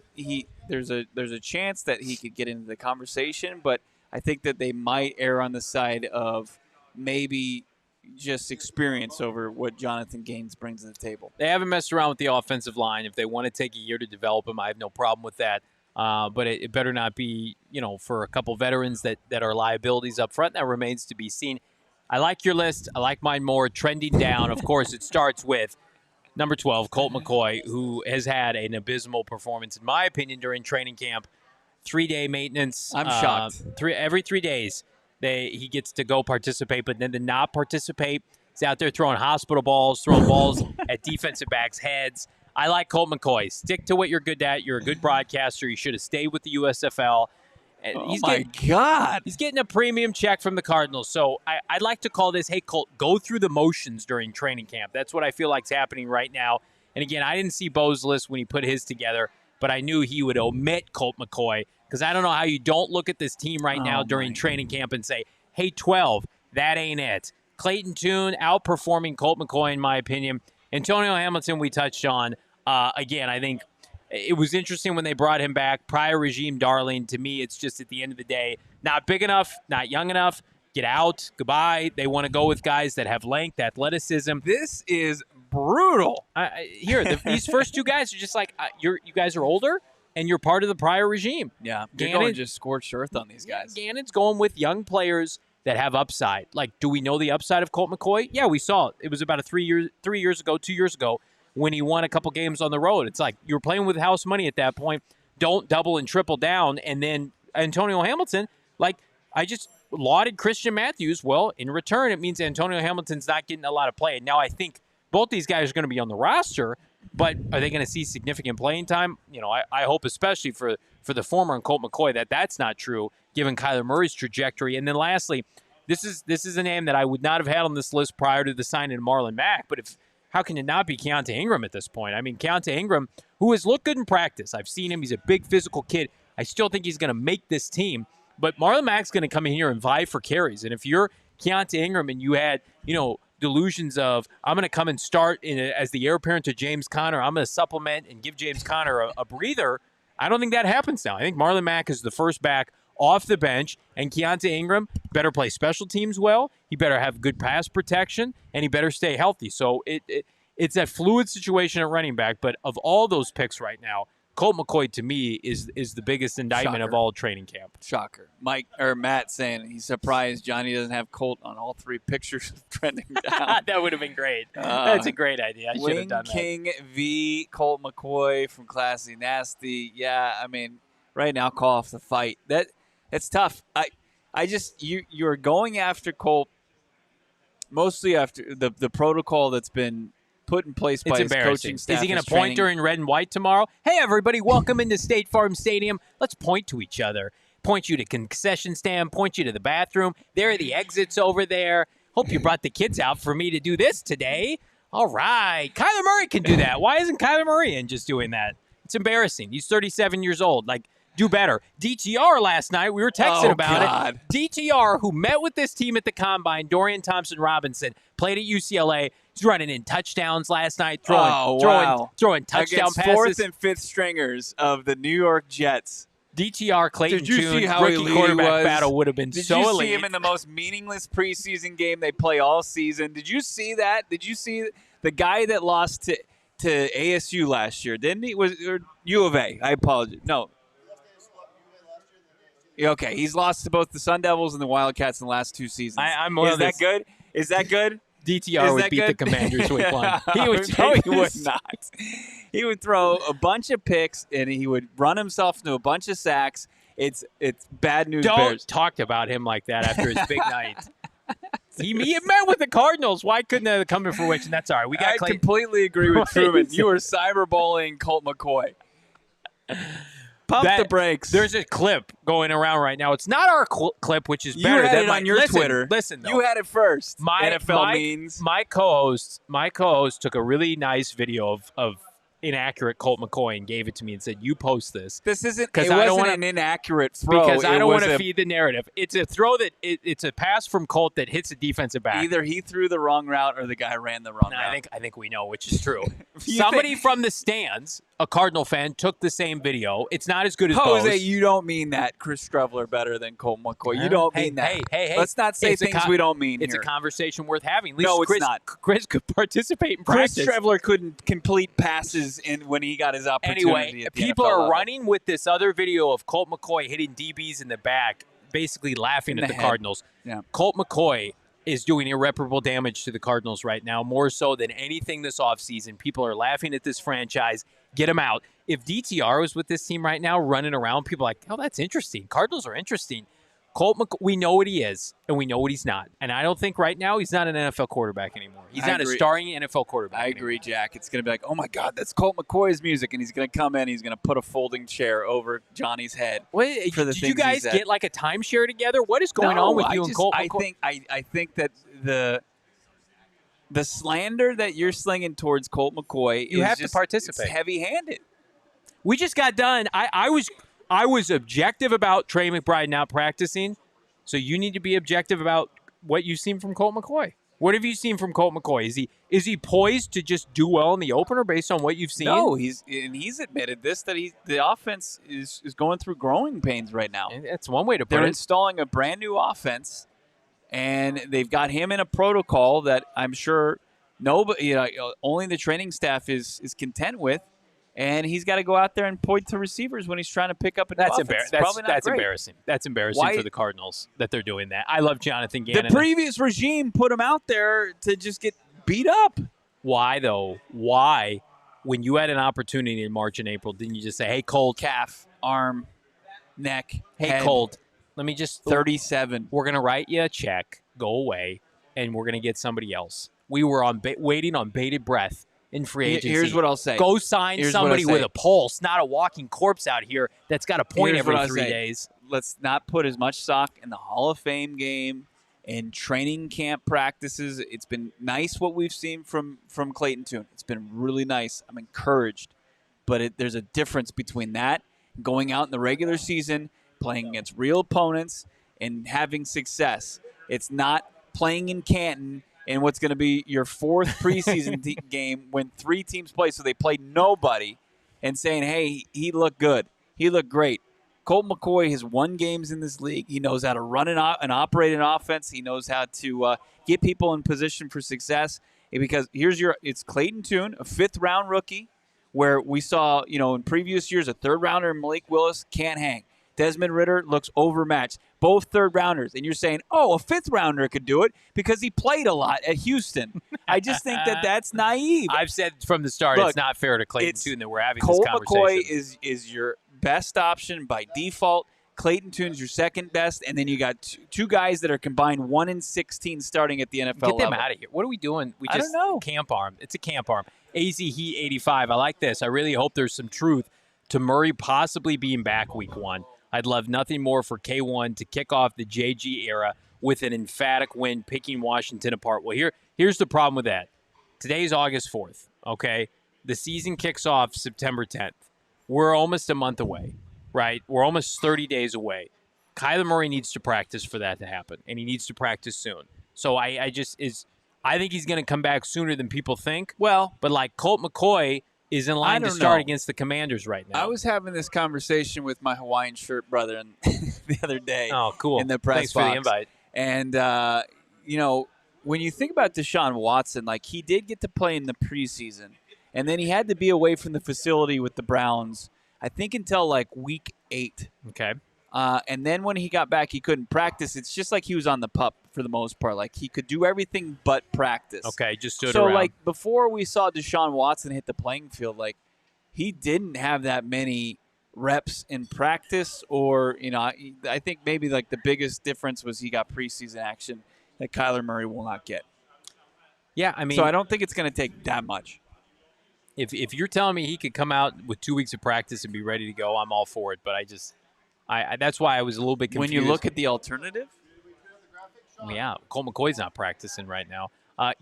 there's a chance that he could get into the conversation, but I think that they might err on the side of maybe just experience over what Jonathan Gaines brings to the table. They haven't messed around with the offensive line. If they want to take a year to develop him, I have no problem with that. But it better not be, for a couple veterans that are liabilities up front. That remains to be seen. I like your list. I like mine more. Trending down, of course, it starts with number 12, Colt McCoy, who has had an abysmal performance, in my opinion, during training camp. 3-day maintenance. I'm shocked. Every 3 days, he gets to go participate, but then to not participate, he's out there throwing hospital balls, throwing balls at defensive backs' heads. I like Colt McCoy. Stick to what you're good at. You're a good broadcaster. You should have stayed with the USFL. God. He's getting a premium check from the Cardinals. So I'd like to call this, hey, Colt, go through the motions during training camp. That's what I feel like is happening right now. And again, I didn't see Bo's list when he put his together, but I knew he would omit Colt McCoy because I don't know how you don't look at this team right now during training camp and say, hey, 12, that ain't it. Clayton Tune outperforming Colt McCoy, in my opinion. Antonio Hamilton, we touched on. Again, I think it was interesting when they brought him back. Prior regime darling. To me, it's just at the end of the day, not big enough, not young enough. Get out. Goodbye. They want to go with guys that have length, athleticism. This is brutal. These first two guys are just like, you guys are older, and you're part of the prior regime. Yeah, Gannon just scorched earth on these guys. Gannon's going with young players that have upside. Like, do we know the upside of Colt McCoy? Yeah, we saw it. It was about 2 years ago, when he won a couple games on the road. It's like you were playing with house money at that point. Don't double and triple down. And then Antonio Hamilton, like, I just lauded Christian Matthews. Well, in return, it means Antonio Hamilton's not getting a lot of play. And now I think both these guys are going to be on the roster, but are they going to see significant playing time? I hope especially for the former and Colt McCoy that's not true, given Kyler Murray's trajectory. And then lastly, this is a name that I would not have had on this list prior to the signing of Marlon Mack, but how can it not be Keontae Ingram at this point? I mean, Keontae Ingram, who has looked good in practice. I've seen him. He's a big physical kid. I still think he's going to make this team. But Marlon Mack's going to come in here and vie for carries. And if you're Keontae Ingram and you had, delusions of, I'm going to come and start as the heir apparent to James Conner, I'm going to supplement and give James Conner a breather, I don't think that happens now. I think Marlon Mack is the first back off the bench, and Keontae Ingram better play special teams well. He better have good pass protection, and he better stay healthy. So it's a fluid situation at running back. But of all those picks right now, Colt McCoy to me is the biggest indictment of all training camp. Shocker. Matt saying he's surprised Johnny doesn't have Colt on all three pictures trending down. That would have been great. That's a great idea. I should have done that. King v. Colt McCoy from Classy Nasty. Yeah, I mean, right now, call off the fight. It's tough. I just you're going after Colt mostly after the protocol that's been put in place by his coaching staff. Is he going to point during red and white tomorrow? Hey, everybody, welcome into State Farm Stadium. Let's point to each other. Point you to concession stand, point you to the bathroom. There are the exits over there. Hope you brought the kids out for me to do this today. All right. Kyler Murray can do that. Why isn't Kyler Murray in just doing that? It's embarrassing. He's 37 years old. Like, do better. DTR last night, we were texting about it. DTR, who met with this team at the Combine, Dorian Thompson-Robinson, played at UCLA. He's running in touchdowns last night, throwing touchdown against passes. Fourth and fifth stringers of the New York Jets. DTR, Clayton Did you Tune, see how rookie quarterback battle would have been so elite. Did you see him in the most meaningless preseason game they play all season? Did you see that? Did you see the guy that lost to ASU last year? Didn't he? Or U of A? I apologize. No. Okay, he's lost to both the Sun Devils and the Wildcats in the last 2 seasons. Is that good? Is that good? DTR would beat the Commanders week one. He would not. He would throw a bunch of picks, and he would run himself into a bunch of sacks. It's bad news. Bears. Don't talk about him like that after his big night. He met with the Cardinals. Why couldn't it come to fruition? That's all right. I completely agree with Truman. You were cyberbullying Colt McCoy. Pump the brakes. There's a clip going around right now. It's not our clip, which is better. You had it on your Twitter. Listen, though, you had it first. My co-host took a really nice video of inaccurate Colt McCoy and gave it to me and said, "You post this." This isn't. It wasn't an inaccurate throw. Because I don't want to feed the narrative. It's a throw that it's a pass from Colt that hits a defensive back. Either he threw the wrong route or the guy ran the wrong route. I think we know which is true. Somebody from the stands, a Cardinal fan, took the same video. It's not as good as Jose, you don't mean that. Chris Strevler better than Colt McCoy. You don't mean that. Hey. Let's not say things we don't mean It's here. a conversation worth having. At least no, it's not. Chris could participate in practice. Chris Strevler couldn't complete passes when he got his opportunity. Anyway, people are running with this other video of Colt McCoy hitting DBs in the back, basically laughing at the Cardinals. Yeah. Colt McCoy is doing irreparable damage to the Cardinals right now, more so than anything this offseason. People are laughing at this franchise. Get him out. If DTR was with this team right now running around, people are like, oh, that's interesting. Cardinals are interesting. Colt McCoy, we know what he is, and we know what he's not. And I don't think right now he's not an NFL quarterback anymore. He's not a starring NFL quarterback I agree, Jack. It's going to be like, oh, my God, that's Colt McCoy's music, and he's going to come in. He's going to put a folding chair over Johnny's head. Wait, did you guys get like a timeshare together? What is going on with you and Colt McCoy? I think that the slander that you're slinging towards Colt McCoy you have to participate. It's heavy-handed. We just got done. I was objective about Trey McBride not practicing, so you need to be objective about what you've seen from Colt McCoy. What have you seen from Colt McCoy? Is he poised to just do well in the opener based on what you've seen? No, he's admitted this, that the offense is going through growing pains right now. That's one way to put it. They're installing a brand new offense, and they've got him in a protocol that I'm sure only the training staff is content with. And he's got to go out there and point to receivers when he's trying to pick up a new offense. That's embarrassing. That's embarrassing for the Cardinals that they're doing that. I love Jonathan Gannon. The previous regime put him out there to just get beat up. Why, though? Why, when you had an opportunity in March and April, didn't you just say, hey, Colt, calf, arm, neck, hey, head, Colt, let me just 37. We're going to write you a check, go away, and we're going to get somebody else. We were waiting on bated breath in free agency. Here's what I'll say. Go sign somebody with a pulse, not a walking corpse out here that's got a point every 3 days. Let's not put as much stock in the Hall of Fame game and training camp practices. It's been nice what we've seen from Clayton Tune. It's been really nice. I'm encouraged. But there's a difference between that, going out in the regular season, playing against real opponents, and having success. It's not playing in Canton in what's going to be your fourth preseason game when 3 teams play, so they played nobody, and saying, hey, he looked good. He looked great. Colt McCoy has won games in this league. He knows how to run and operate an offense. He knows how to get people in position for success. Because it's Clayton Tune, a 5th-round rookie, where we saw, in previous years, a 3rd-rounder, Malik Willis, can't hang. Desmond Ridder looks overmatched. Both 3rd-rounders. And you're saying, a 5th-rounder could do it because he played a lot at Houston. I just think that's naive. I've said from the start, it's not fair to Clayton Tune that we're having this conversation. Colt McCoy is your best option by default. Clayton Tune's your second best, and then you got two guys that are combined 1-16 starting at the NFL level. Get them out of here. What are we doing? I don't know. Camp arm. It's a camp arm. AZ Heat 85. I like this. I really hope there's some truth to Murray possibly being back week 1. I'd love nothing more for K1 to kick off the JG era with an emphatic win, picking Washington apart. Well, here's the problem with that. Today's August 4th, okay? The season kicks off September 10th. We're almost a month away, right? We're almost 30 days away. Kyler Murray needs to practice for that to happen, and he needs to practice soon. So I think he's going to come back sooner than people think. Well, but like Colt McCoy is in line to start against the Commanders right now. I was having this conversation with my Hawaiian shirt brother the other day. Oh, cool. In the press Thanks box. for the invite. And, when you think about Deshaun Watson, like he did get to play in the preseason, and then he had to be away from the facility with the Browns, I think until like week 8. Okay. And then when he got back, he couldn't practice. It's just like he was on the pup for the most part. Like he could do everything but practice. Okay, just stood around. So like before we saw Deshaun Watson hit the playing field, like he didn't have that many reps in practice, or I think maybe like the biggest difference was he got preseason action that Kyler Murray will not get. Yeah, I mean, so I don't think it's going to take that much. If you're telling me he could come out with 2 weeks of practice and be ready to go, I'm all for it. But I that's why I was a little bit confused. When you look at the alternative? Yeah, Colt McCoy's not practicing right now.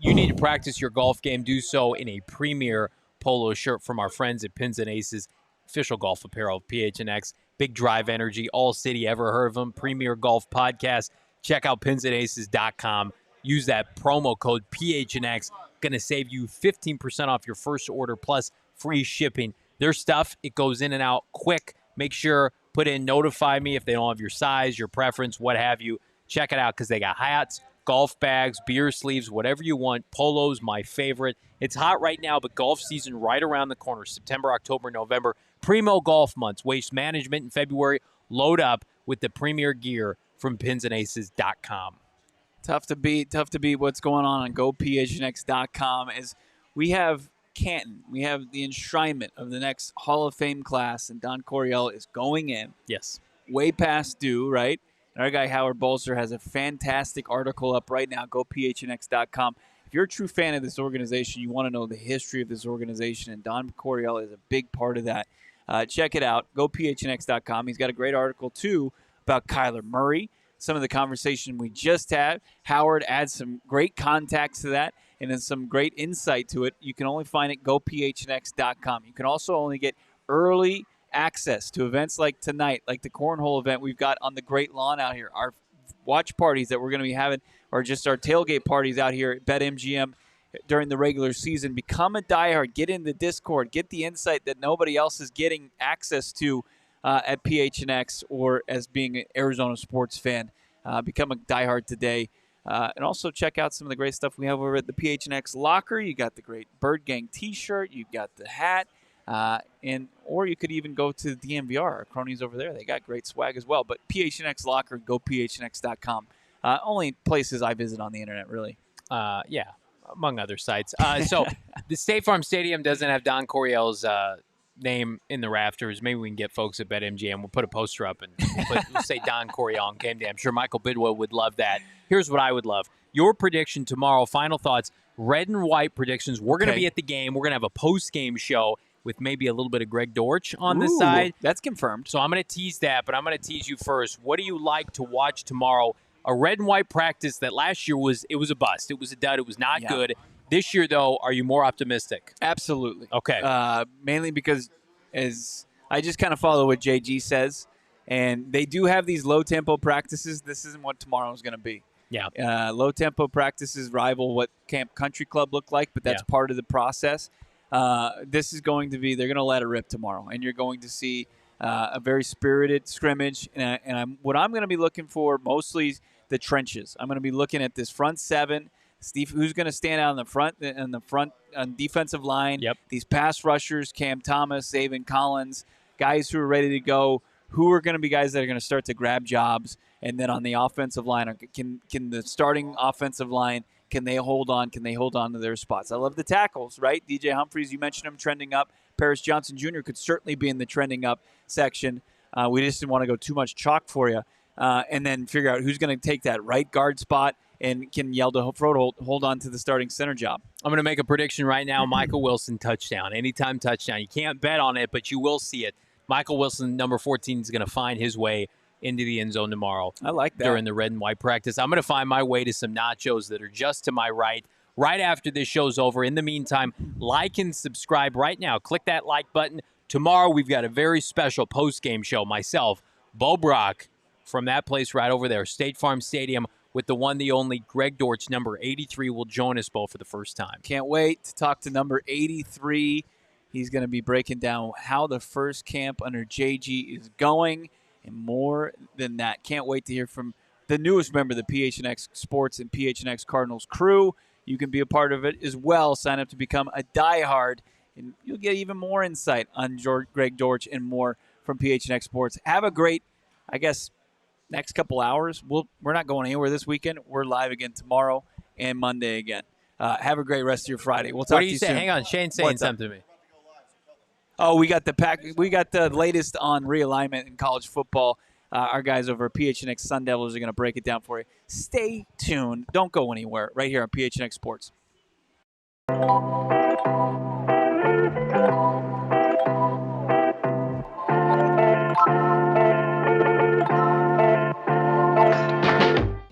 You need to practice your golf game. Do so in a premier polo shirt from our friends at Pins and Aces, official golf apparel of PHNX. Big Drive Energy, All-City, ever heard of them? Premier Golf Podcast. Check out pinsandaces.com. Use that promo code PHNX. Going to save you 15% off your first order plus free shipping. Their stuff, it goes in and out quick. Make sure, put in notify me if they don't have your size, your preference, what have you. Check it out because they got hats, golf bags, beer sleeves, whatever you want. Polo's my favorite. It's hot right now, but golf season right around the corner. September, October, November. Primo golf months. Waste management in February. Load up with the premier gear from pinsandaces.com. Tough to beat what's going on GoPHNX.com as we have Canton. We have the enshrinement of the next Hall of Fame class, and Don Coryell is going in. Yes. Way past due, right? And our guy Howard Bolzer has a fantastic article up right now, GoPHNX.com. If you're a true fan of this organization, you want to know the history of this organization, and Don Coryell is a big part of that. Check it out, GoPHNX.com. He's got a great article, too, about Kyler Murray, some of the conversation we just had. Howard adds some great context to that and then some great insight to it. You can only find it GoPHNX.com. You can also only get early access to events like tonight, like the Cornhole event we've got on the Great Lawn out here, our watch parties that we're going to be having, or just our tailgate parties out here at BetMGM during the regular season. Become a diehard. Get in the Discord. Get the insight that nobody else is getting access to at PHNX or as being an Arizona sports fan. Become a diehard today. And also check out some of the great stuff we have over at the PHNX locker. You got the great Bird Gang t-shirt. You got the hat. Or you could even go to the DMVR. Our cronies over there, they got great swag as well. But PHNX locker, GoPHNX.com. Only places I visit on the internet, really. Yeah, among other sites. So the State Farm Stadium doesn't have Don Coryell's name in the rafters. Maybe we can get folks at BetMGM. We'll put a poster up and we'll say Don Coryell on game day. I'm sure Michael Bidwell would love that. Here's what I would love. Your prediction tomorrow, final thoughts, red and white predictions. We're going to be at the game. We're going to have a post-game show with maybe a little bit of Greg Dortch on the side. That's confirmed. So I'm going to tease that, but I'm going to tease you first. What do you like to watch tomorrow? A red and white practice that last year was a bust. It was a dud. It was not good. This year, though, are you more optimistic? Absolutely. Okay. Mainly because as I just kind of follow what JG says, and they do have these low-tempo practices. This isn't what tomorrow is going to be. Yeah. Low-tempo practices rival what Camp Country Club looked like, but that's part of the process. This is going to be, they're going to let it rip tomorrow, and you're going to see a very spirited scrimmage. What I'm going to be looking for mostly is the trenches. I'm going to be looking at this front seven. Steve, who's going to stand out in the front on defensive line? Yep. These pass rushers, Cam Thomas, Zaven Collins, guys who are ready to go. Who are going to be guys that are going to start to grab jobs? And then on the offensive line, can the starting offensive line, can they hold on? Can they hold on to their spots? I love the tackles, right? DJ Humphries, you mentioned him trending up. Paris Johnson Jr. could certainly be in the trending up section. We just didn't want to go too much chalk for you, and then figure out who's going to take that right guard spot and can Yelda Frodo hold on to the starting center job. I'm going to make a prediction right now. Michael Wilson touchdown. Anytime touchdown. You can't bet on it, but you will see it. Michael Wilson, number 14, is going to find his way into the end zone tomorrow. I like that. During the red and white practice. I'm going to find my way to some nachos that are just to my right after this show's over. In the meantime, like and subscribe right now. Click that like button. Tomorrow we've got a very special post-game show. Myself, Bo Brack, from that place right over there, State Farm Stadium, with the one, the only Greg Dortch, number 83, will join us, Bo, for the first time. Can't wait to talk to number 83. He's going to be breaking down how the first camp under JG is going and more than that. Can't wait to hear from the newest member of the PHNX Sports and PHNX Cardinals crew. You can be a part of it as well. Sign up to become a diehard, and you'll get even more insight on Greg Dortch and more from PHNX Sports. Have a great, next couple hours. We're not going anywhere this weekend. We're live again tomorrow and Monday again. Have a great rest of your Friday. We'll talk to you soon. Hang on, Shane's saying something to me. Oh, we got the latest on realignment in college football. Our guys over at PHNX Sun Devils are going to break it down for you. Stay tuned. Don't go anywhere. Right here on PHNX Sports.